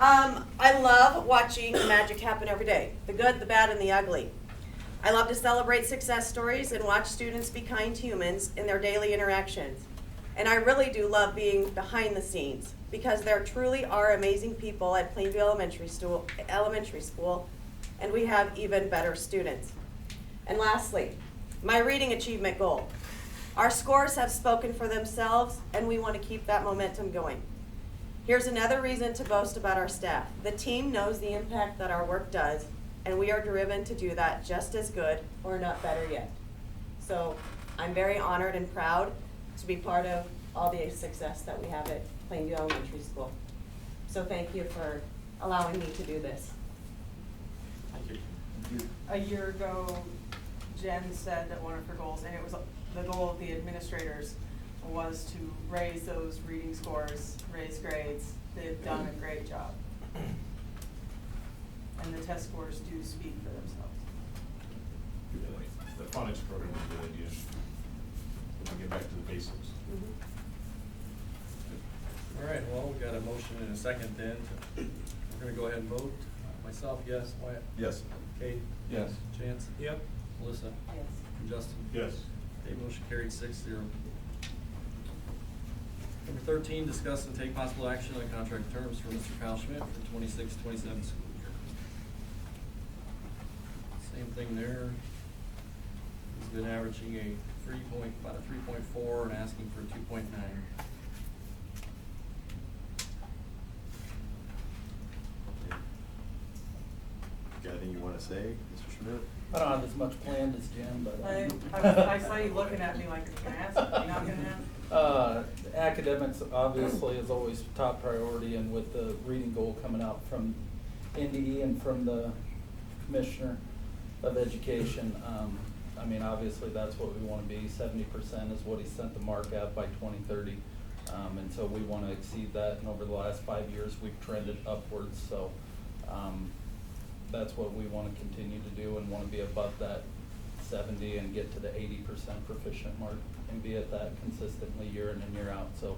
I love watching magic happen every day, the good, the bad, and the ugly. I love to celebrate success stories and watch students be kind humans in their daily interactions. And I really do love being behind the scenes because there truly are amazing people at Plainview Elementary School, and we have even better students. And lastly, my reading achievement goal. Our scores have spoken for themselves, and we want to keep that momentum going. Here's another reason to boast about our staff. The team knows the impact that our work does, and we are driven to do that just as good, or not better yet. So I'm very honored and proud to be part of all the success that we have at Plainview Elementary School. So thank you for allowing me to do this. Thank you. A year ago, Jen said that one of her goals, and it was the goal of the administrators, was to raise those reading scores, raise grades. They've done a great job. And the test scores do speak for themselves. The phonics program is a good idea. We'll get back to the basics. All right, well, we got a motion and a second then. We're gonna go ahead and vote. Myself, yes. Wyatt? Yes. Kate? Yes. Chance? Yep. Melissa? Yes. And Justin? Yes. Okay, motion carried 6-0. Number 13, discuss and take possible action on contract terms for Mr. Kyle Schmidt for 26-27 school year. Same thing there. He's been averaging about a 3.4 and asking for a 2.9. Got anything you want to say, Mr. Schmidt? I don't have as much planned as Jim, but. I saw you looking at me like, are you gonna ask? Are you not gonna ask? Academics obviously is always top priority, and with the reading goal coming out from NDE and from the Commissioner of Education, I mean, obviously that's what we want to be. 70% is what he sent the mark at by 2030. And so we want to exceed that, and over the last 5 years, we've trended upwards, so that's what we want to continue to do, and want to be above that 70 and get to the 80% proficient mark and be at that consistently year in and year out. So,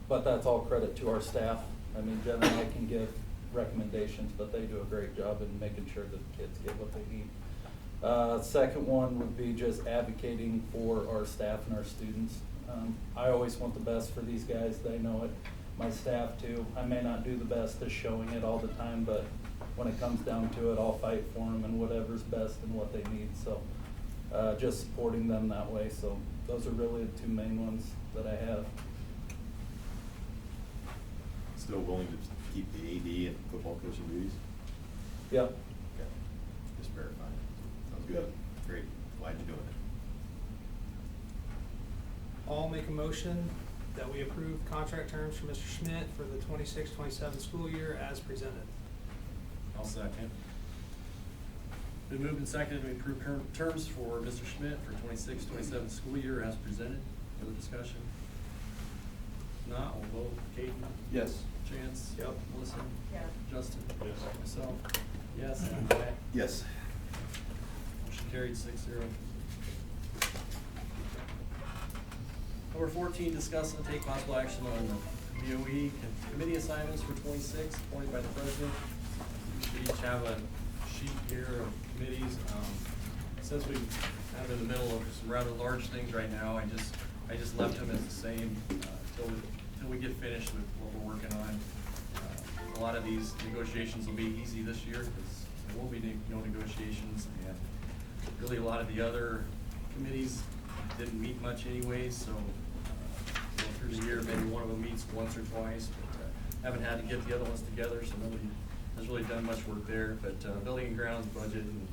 but that's all credit to our staff. I mean, Jen and I can give recommendations, but they do a great job in making sure that the kids get what they need. Second one would be just advocating for our staff and our students. I always want the best for these guys. They know it. My staff too. I may not do the best at showing it all the time, but when it comes down to it, I'll fight for them and whatever's best and what they need. So just supporting them that way. So those are really the 2 main ones that I have. Still willing to keep the AD and football coaching duties? Yep. Okay. Just verifying. Sounds good. Great. Glad you're doing it. I'll make a motion that we approve contract terms for Mr. Schmidt for the 26-27 school year as presented. I'll second. Been moved and seconded to approve current terms for Mr. Schmidt for 26-27 school year as presented. Further discussion? If not, we'll vote. Kate? Yes. Chance? Yep. Melissa? Yeah. Justin? Yes. Myself? Yes. And Wyatt? Yes. Motion carried 6-0. Number 14, discuss and take possible action on the BOE committee assignments for 26, appointed by the president. We each have a sheet here of committees. Since we kind of in the middle of some rather large things right now. I just left them as the same, till we get finished with what we're working on. A lot of these negotiations will be easy this year, because there will be no negotiations, and really a lot of the other committees didn't meet much anyways, so through the year, maybe one of them meets once or twice, but haven't had to get the other ones together, so nobody has really done much work there. But building and grounds budget and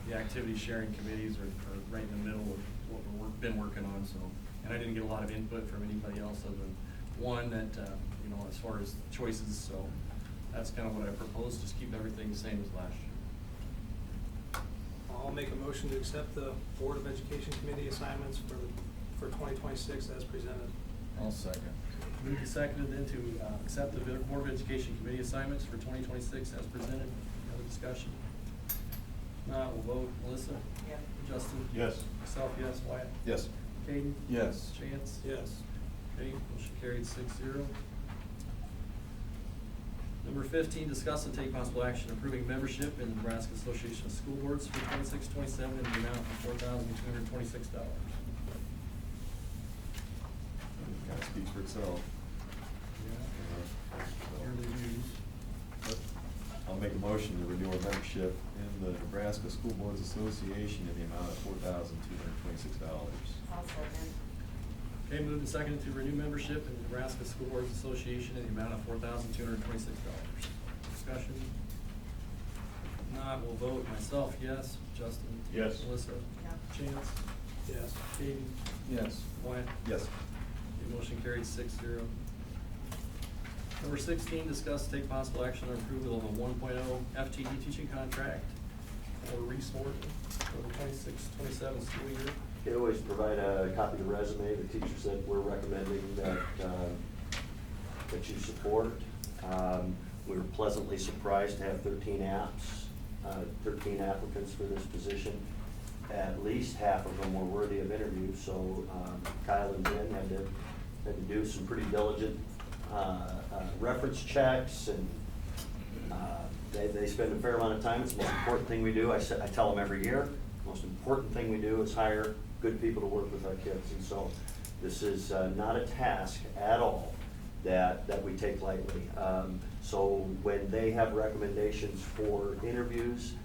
the activity sharing committees are right in the middle of what we've been working on. So, and I didn't get a lot of input from anybody else other than one that, you know, as far as choices. So that's kind of what I proposed, just keep everything the same as last year. I'll make a motion to accept the Board of Education Committee assignments for 2026 as presented. I'll second. Moved and seconded then to accept the Board of Education Committee assignments for 2026 as presented. Any other discussion? If not, we'll vote. Melissa? Yeah. Justin? Yes. Myself, yes. Wyatt? Yes. Caden? Yes. Chance? Yes. Okay, motion carried 6-0. Number 15, discuss and take possible action approving membership in the Nebraska Association of School Boards for 26-27 in the amount of $4,226. Kind of speaks for itself. Yearly dues. I'll make a motion to renew our membership in the Nebraska School Boards Association in the amount of $4,226. I'll second. Okay, moved and seconded to renew membership in the Nebraska School Boards Association in the amount of $4,226. Discussion? If not, we'll vote. Myself, yes. Justin? Yes. Melissa? Yeah. Chance? Yes. Caden? Yes. Wyatt? Yes. Okay, motion carried 6-0. Number 16, discuss and take possible action on approval of a 1.0 FTE teaching contract for Reese Morton for the 26-27 school year. You can always provide a copy of the resume, the teachers that we're recommending that you support. We were pleasantly surprised to have 13 applicants for this position. At least half of them were worthy of interview, so Kyle and Jen had to do some pretty diligent reference checks, and they spend a fair amount of time. It's the most important thing we do. I tell them every year, the most important thing we do is hire good people to work with our kids. And so this is not a task at all that we take lightly. So when they have recommendations for interviews,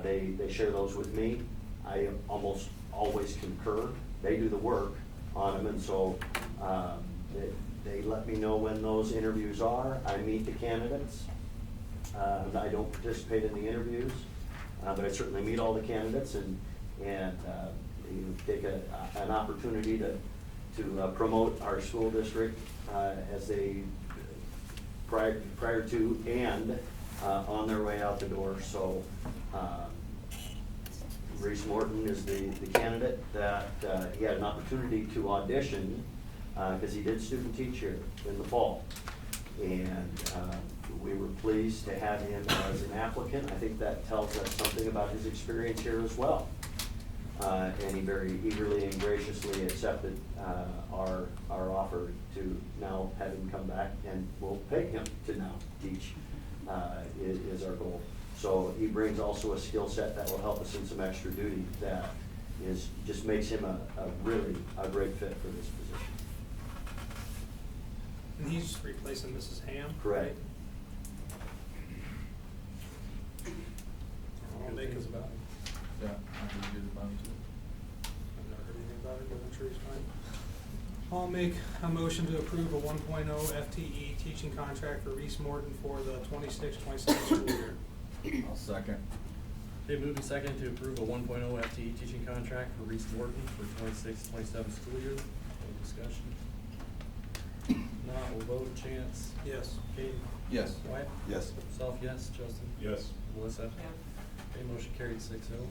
they share those with me. I almost always concur. They do the work on them, and so they let me know when those interviews are. I meet the candidates. I don't participate in the interviews, but I certainly meet all the candidates and take an opportunity to promote our school district as they prior to and on their way out the door. So Reese Morton is the candidate that he had an opportunity to audition because he did student teach here in the fall, and we were pleased to have him as an applicant. I think that tells us something about his experience here as well. And he very eagerly and graciously accepted our offer to now have him come back, and we'll pay him to now teach is our goal. So he brings also a skill set that will help us in some extra duty that just makes him a really great fit for this position. And he's replacing Mrs. Ham? Correct. I'll make his about it. Yeah, I'm pretty good about it too. I've never heard anything about it, but I'm sure he's fine. I'll make a motion to approve a 1.0 FTE teaching contract for Reese Morton for the 26-27 school year. I'll second. Okay, moved and seconded to approve a 1.0 FTE teaching contract for Reese Morton for 26-27 school year. Any discussion? Not, we'll vote. Chance? Yes. Kate? Yes. Wyatt? Yes. Self, yes. Justin? Yes. Melissa? Yeah. Okay, motion carried 6-0.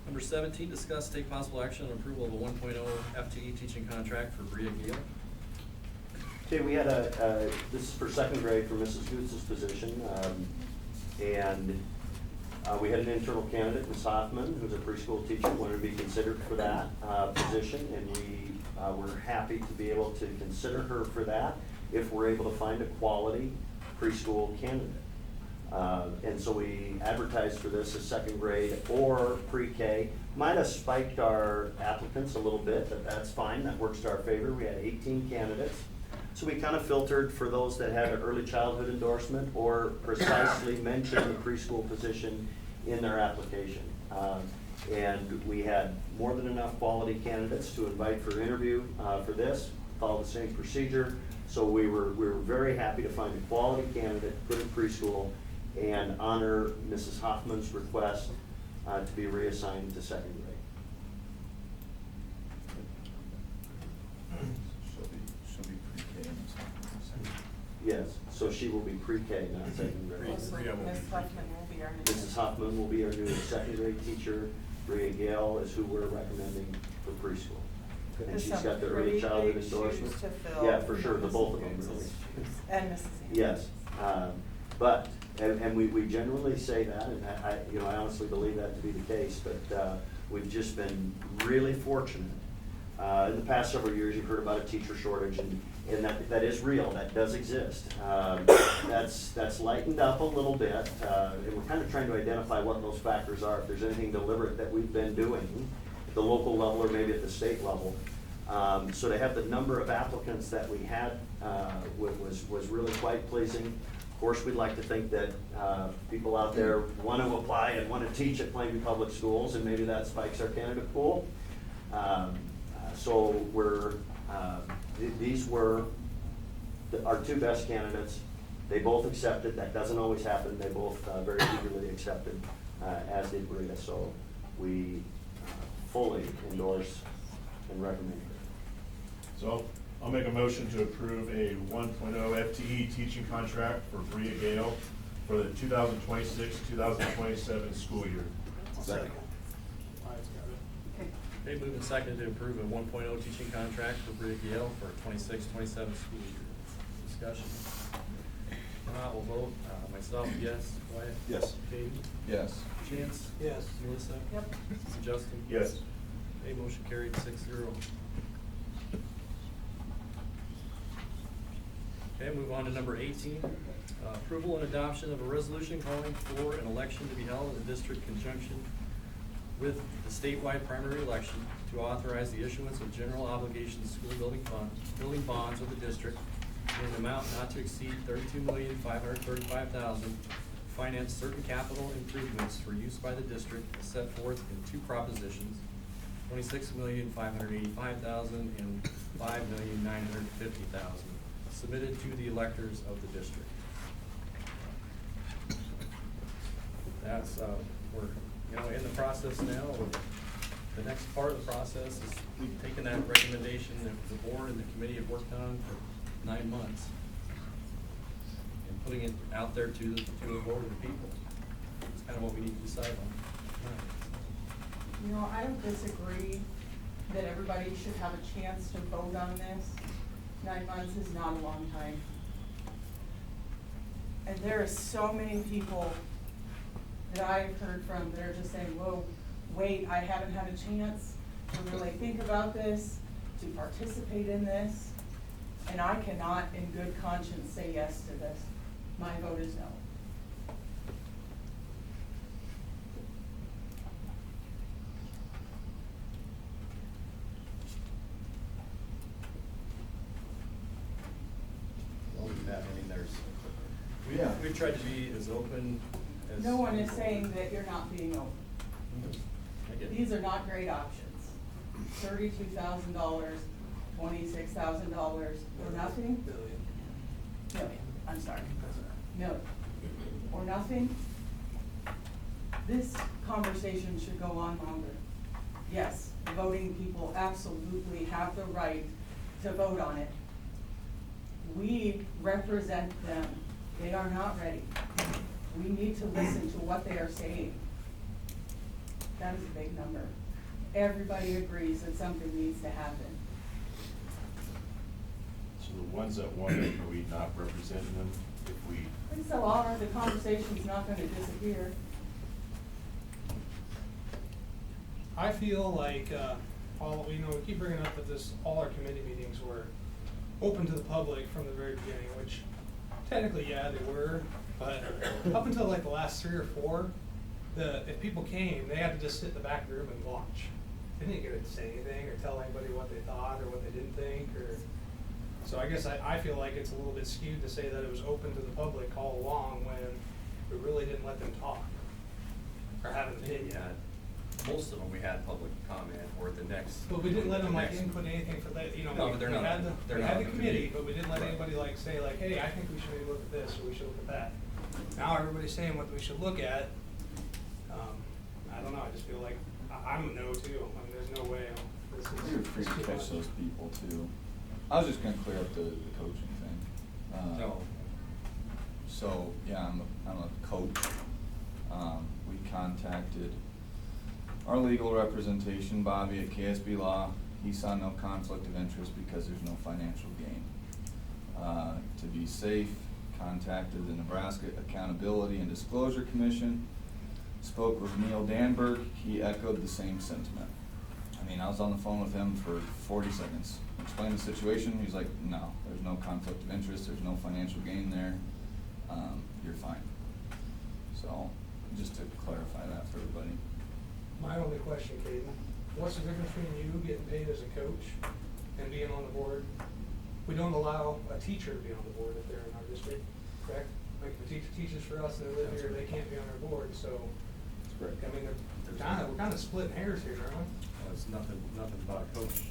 Number 17, discuss, take possible action on approval of a 1.0 FTE teaching contract for Bria Gill. Okay, we had this is for second grade for Mrs. Gootz's position, and we had an internal candidate, Ms. Hoffman, who's a preschool teacher, wanted to be considered for that position, and we were happy to be able to consider her for that if we're able to find a quality preschool candidate. And so we advertised for this as second grade or pre-K. Might have spiked our applicants a little bit, but that's fine, that works to our favor. We had 18 candidates. So we kind of filtered for those that had an early childhood endorsement or precisely mentioned the preschool position in their application. And we had more than enough quality candidates to invite for interview for this, follow the same procedure. So we were very happy to find a quality candidate, put in preschool, and honor Mrs. Hoffman's request to be reassigned to second grade. She'll be pre-K and second. Yes, so she will be pre-K, not second grade. Mrs. Huffman will be our new. Mrs. Hoffman will be our new second grade teacher. Bria Gale is who we're recommending for preschool. And she's got the early childhood endorsement. Shoes to fill. Yeah, for sure, the both of them really. And Mrs. Yes, but, and we generally say that, and I honestly believe that to be the case, but we've just been really fortunate. In the past several years, you've heard about a teacher shortage, and that is real, that does exist. That's lightened up a little bit, and we're kind of trying to identify what those factors are, if there's anything deliberate that we've been doing at the local level or maybe at the state level. So to have the number of applicants that we had was really quite pleasing. Of course, we'd like to think that people out there want to apply and want to teach at Plainview Public Schools, and maybe that spikes our candidate pool. So these were our two best candidates. They both accepted. That doesn't always happen. They both very eagerly accepted, as did Bria. So we fully endorse and recommend. So I'll make a motion to approve a 1.0 FTE teaching contract for Bria Gale for the 2026-2027 school year. Second. Okay, moving second to approve a 1.0 teaching contract for Bria Gale for 26-27 school year. Discussion. We'll vote. Myself, yes. Wyatt? Yes. Katie? Yes. Chance? Yes. Melissa? Yep. Justin? Yes. Okay, motion carried 6-0. Okay, move on to number 18. Approval and adoption of a resolution calling for an election to be held in the district conjunction with the statewide primary election to authorize the issuance of general obligations school building bonds of the district in an amount not to exceed $32,535,000 to finance certain capital improvements for use by the district as set forth in two propositions, $26,585,000 and $5,950,000, submitted to the electors of the district. That's, we're in the process now. The next part of the process is we've taken that recommendation that the board and the committee have worked on for 9 months and putting it out there to the board of the people. It's kind of what we need to decide on. You know, I don't disagree that everybody should have a chance to vote on this. 9 months is not a long time. And there are so many people that I've heard from that are just saying, whoa, wait, I haven't had a chance to really think about this, to participate in this, and I cannot in good conscience say yes to this. My vote is no. We've tried to be as open as. No one is saying that you're not being open. I get it. These are not great options. $32,000, $26,000, or nothing? Million, I'm sorry. Million. Or nothing? This conversation should go on longer. Yes, voting people absolutely have the right to vote on it. We represent them. They are not ready. We need to listen to what they are saying. That is a big number. Everybody agrees that something needs to happen. So the ones that want it, are we not representing them if we? And so the conversation's not gonna disappear. I feel like, we keep bringing up that all our committee meetings were open to the public from the very beginning, which technically, yeah, they were, But up until like the last 3 or 4, if people came, they had to just sit in the back room and watch. They didn't get to say anything or tell anybody what they thought or what they didn't think. So I guess I feel like it's a little bit skewed to say that it was open to the public all along when we really didn't let them talk or have an opinion. Yeah, most of them we had public comment or the next. But we didn't let them the like next- input anything for that, you know, No, but they're we not- had the, they're we not had on the the committee, committee. but we didn't let Right. anybody like say like, hey, I think we should maybe look at this or we should look at that. Now everybody's saying what we should look at. I don't know, I just feel like I'm a no too. I mean, there's no way. You're free to catch those people too. I was just gonna clear up the coaching thing. No. So, yeah, I'm a coach. We contacted our legal representation, Bobby at KSB Law. He saw no conflict of interest because there's no financial gain. To be safe, contacted the Nebraska Accountability and Disclosure Commission. Spoke with Neil Danberg, he echoed the same sentiment. I mean, I was on the phone with him for 40 seconds. Explained the situation, he's like, no, there's no conflict of interest, there's no financial gain there, you're fine. So, just to clarify that for everybody. My only question, Caden, what's the difference between you getting paid as a coach and being on the board? We don't allow a teacher to be on the board if they're in our district, correct? Like if a teacher teaches for us and they live here, they can't be on our board, so. That's correct. I mean, we're kind of splitting hairs here, aren't we? Well, it's nothing about a coach.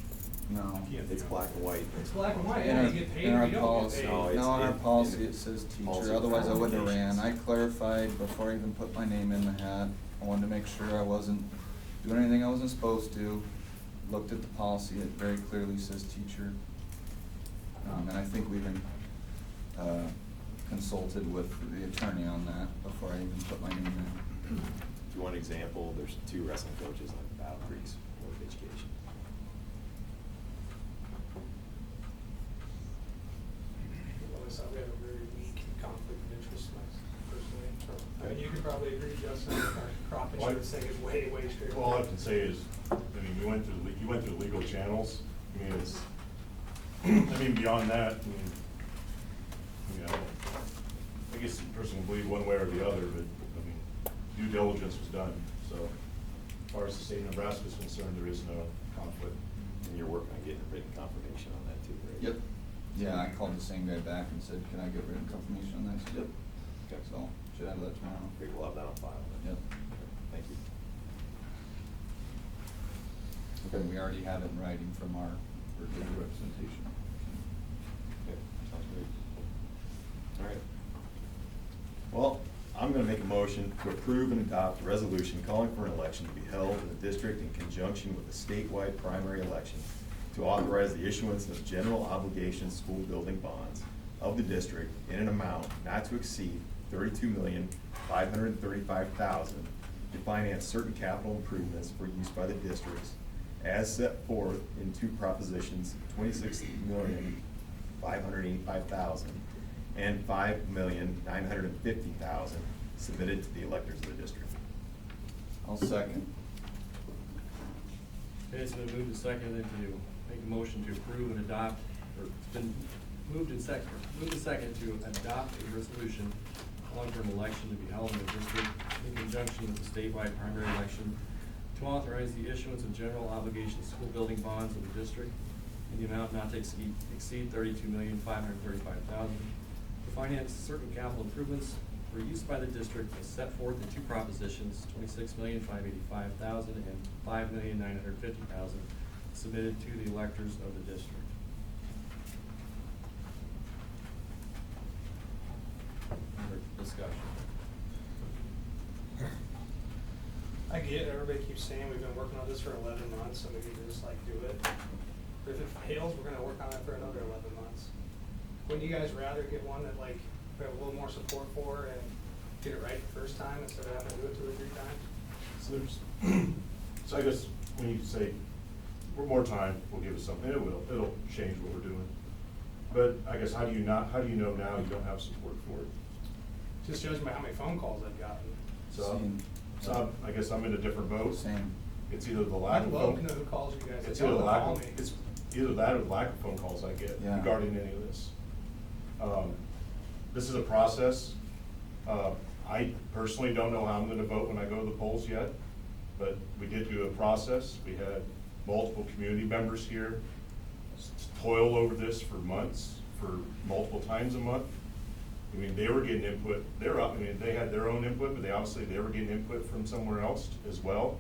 No. It's black and white. It's black and white, In yeah, our, you get paid in or our you don't policy, get no, paid. it's in our in- policy in it says policy teacher, otherwise I wouldn't have ran. qualifications. I clarified before I even put my name in the hat. I wanted to make sure I wasn't doing anything I wasn't supposed to. Looked at the policy, it very clearly says teacher. And I think we even, consulted with the attorney on that before I even put my name in. If you want an example, there's 2 wrestling coaches on Battle Creek's Board of Education. I always thought we had a very weak conflict of interest, personally. I mean, you could probably agree, Justin, that our crop insurance thing is way, way straight. All I can say is, I mean, you went through legal channels. I mean, it's, I mean, beyond that, I mean, you know, I guess the person will believe one way or the other, but, I mean, due diligence was done. So as far as the state of Nebraska is concerned, there is no conflict. And you're working on getting a written confirmation on that too, right? Yep. Yeah, I called the same guy back and said, can I get written confirmation on that? He said, yep. Okay. So, should have that tomorrow. Great, we'll have that on file then. Yep. Thank you. Okay, we already have it in writing from our legal representation. Okay, sounds great. All right. Well, I'm gonna make a motion to approve and adopt a resolution calling for an election to be held in the district in conjunction with a statewide primary election to authorize the issuance of general obligation school building bonds of the district in an amount not to exceed $32,535,000 to finance certain capital improvements for use by the districts as set forth in 2 propositions, $26,585,000 and $5,950,000 submitted to the electors of the district. I'll second. Okay, it's been moved and seconded to make a motion to approve and adopt, or it's been moved and seconded to adopt a resolution calling for an election to be held in the district in conjunction with the statewide primary election to authorize the issuance of general obligation school building bonds of the district in the amount not to exceed $32,535,000 to finance certain capital improvements for use by the district as set forth in 2 propositions, $26,585,000 and $5,950,000 submitted to the electors of the district. Under discussion. I get it, everybody keeps saying we've been working on this for 11 months, and we can just like do it. But if it fails, we're gonna work on it for another 11 months. Wouldn't you guys rather get one that like, we have a little more support for and get it right the first time instead of having to do it 2 or 3 times? So there's, so I guess when you say, more time will give us something, it'll change what we're doing. But I guess how do you know now you don't have support for it? Just judging by how many phone calls I've gotten. So I guess I'm in a different boat. Same. It's either the lack of I'd phone. love to know who calls you guys. It's Tell either them the to lack call of, me. it's either that or the lack of phone calls I get Yeah. regarding any of this. This is a process. I personally don't know how I'm gonna vote when I go to the polls yet, but we did do a process. We had multiple community members here toil over this for months, for multiple times a month. I mean, they were getting input, they had their own input, but they were getting input from somewhere else as well.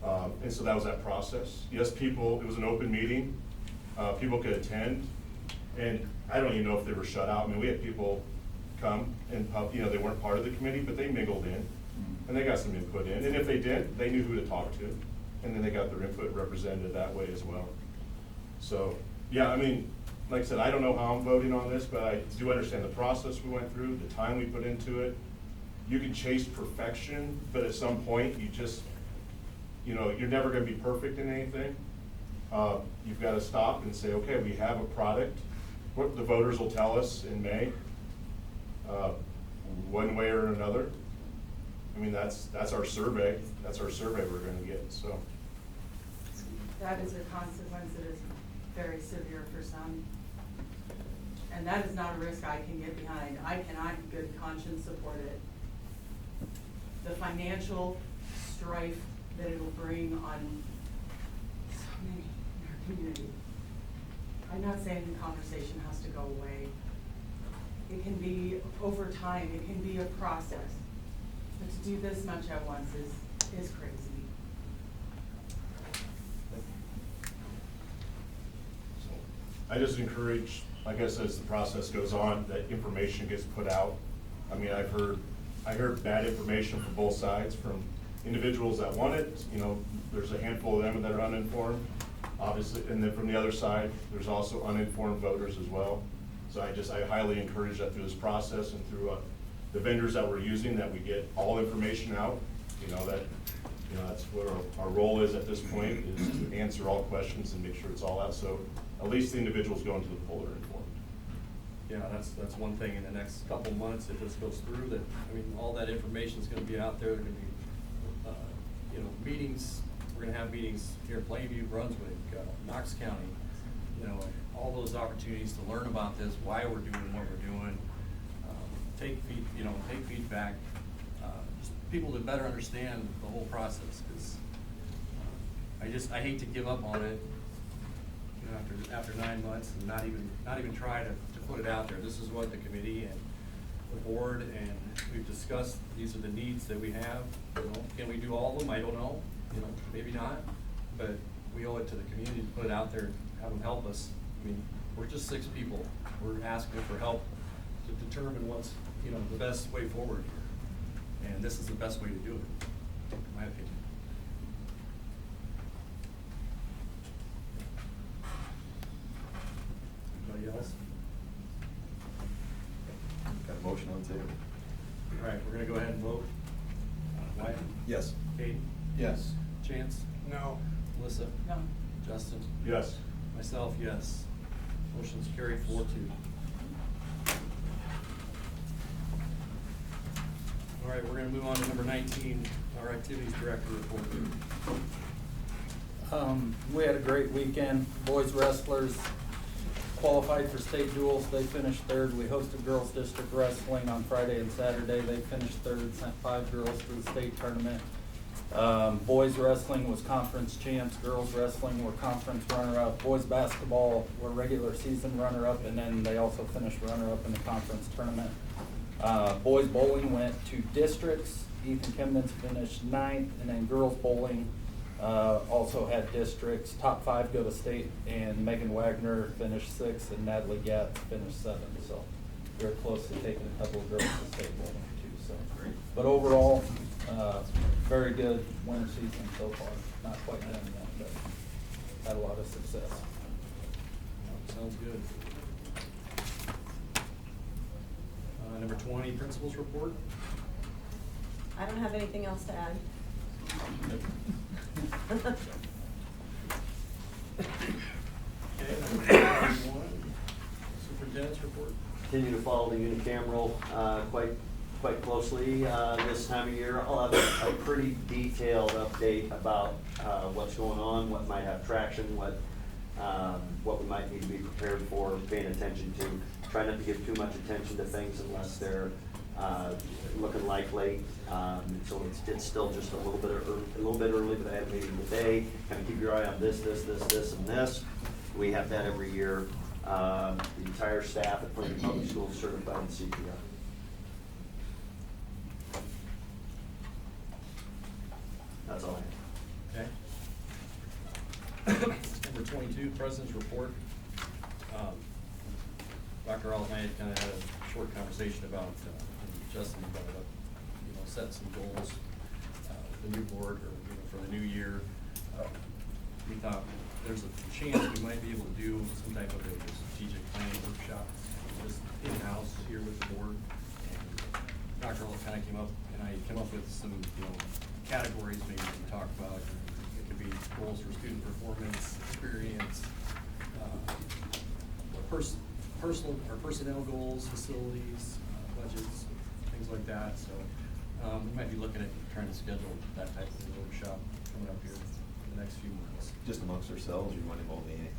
And so that was that process. Yes, it was an open meeting, people could attend, and I don't even know if they were shut out. I mean, we had people come and, they weren't part of the committee, but they mingled in, and they got some input in, and if they didn't, they knew who to talk to, and then they got their input represented that way as well. So, yeah, I mean, like I said, I don't know how I'm voting on this, but I do understand the process we went through, the time we put into it. You can chase perfection, but at some point, you're never gonna be perfect in anything. You've gotta stop and say, okay, we have a product. What the voters will tell us in May, one way or another. I mean, that's our survey. That's our survey we're gonna get, so. That is a consequence that is very severe for some. And that is not a risk I can get behind. I cannot in good conscience support it. The financial strife that it will bring on so many in our community. I'm not saying the conversation has to go away. It can be over time, it can be a process. But to do this much at once is crazy. I just encourage, I guess as the process goes on, that information gets put out. I mean, I heard bad information from both sides, from individuals that want it, there's a handful of them that are uninformed, obviously, and then from the other side, there's also uninformed voters as well. So I highly encourage that through this process and through the vendors that we're using, that we get all information out, that's what our role is at this point, is to answer all questions and make sure it's all out, so at least the individuals going to the poll are informed. Yeah, that's one thing in the next couple months, if this goes through, that, I mean, all that information's gonna be out there. There are gonna be, meetings, we're gonna have meetings here in Plainview, Brunswick, Knox County, all those opportunities to learn about this, why we're doing what we're doing, take feedback, just people to better understand the whole process, because I hate to give up on it, after 9 months and not even try to put it out there. This is what the committee and the board and we've discussed. These are the needs that we have. Can we do all of them? I don't know. Maybe not. But we owe it to the community to put it out there and have them help us. I mean, we're just 6 people. We're asking for help to determine what's the best way forward here. And this is the best way to do it, in my opinion. Anybody else? Got a motion on the table. All right, we're gonna go ahead and vote. Wyatt? Yes. Kate? Yes. Chance? No. Melissa? No. Justin? Yes. Myself, yes. Motion's carried 4-2. All right, we're gonna move on to number 19, our activities director report. We had a great weekend. Boys wrestlers qualified for state duels. They finished third. We hosted girls district wrestling on Friday and Saturday. They finished third, sent 5 girls to the state tournament. Boys wrestling was conference champs. Girls wrestling were conference runner-up. Boys basketball were regular season runner-up, and then they also finished runner-up in the conference tournament. Boys bowling went to districts. Ethan Kimnitz finished 9th, and then girls bowling also had districts. Top 5 go to state, and Megan Wagner finished 6th, and Natalie Gatz finished 7th. So we were close to taking a couple of girls to state bowling too. So, but overall, very good winter season so far. Not quite done yet, but had a lot of success. Sounds good. Number 20, principals report. I don't have anything else to add. Okay, number 21, superintendent's report. Continue to follow the unicameral quite closely this time of year. I'll have a pretty detailed update about what's going on, what might have traction, what we might need to be prepared for, paying attention to. Try not to give too much attention to things unless they're looking likely. So it's still just a little bit early, but I had a meeting today. Kind of keep your eye on this, and this. We have that every year. The entire staff at Plainview Public Schools certified in CPR. That's all I have. Okay. Number 22, President's Report. Dr. Alt and I had kind of had a short conversation about, Justin brought it up, set some goals, the new board, or, for the new year. We thought there's a chance we might be able to do some type of a strategic planning workshop, just in-house here with the board. And Dr. Alt kind of came up, and I came up with some, categories maybe we can talk about. It could be goals for student performance, experience, personnel goals, facilities, budgets, things like that. So we might be looking at trying to schedule that type of workshop coming up here in the next few months. Just amongst ourselves, you want to involve any?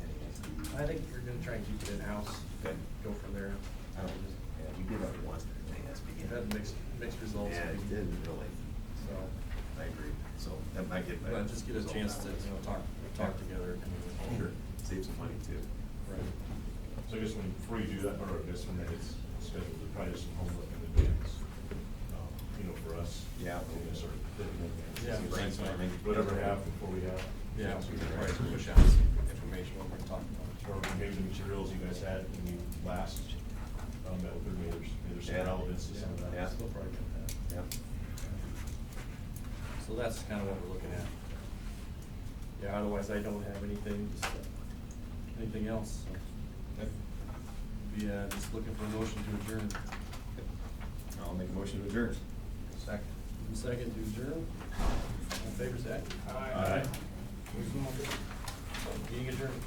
I think we're going to try and keep it in-house. Okay. Go from there. Yeah, we did that once in ASB. We've had mixed results. Yeah, it didn't really. So I agree. So that might get better. but just get a chance to talk together. Sure. Save some money too. Right. So I guess before you do that, or I guess when it's scheduled, probably some homework in advance, for us. Yeah. Sort of fit in advance. Yeah, brainstorming. Whatever happened before we have. Yeah, we can try to push out some information what we're talking about. Or maybe the materials you guys had when you last met with them, maybe there's some relevance to some of that. Yeah. Still probably get that. Yeah. So that's kind of what we're looking at. Yeah, otherwise I don't have anything, just, anything else. So. Just looking for a motion to adjourn. I'll make a motion to adjourn. Second. Second to adjourn. All in favor, say aye. Aye. Meeting adjourned.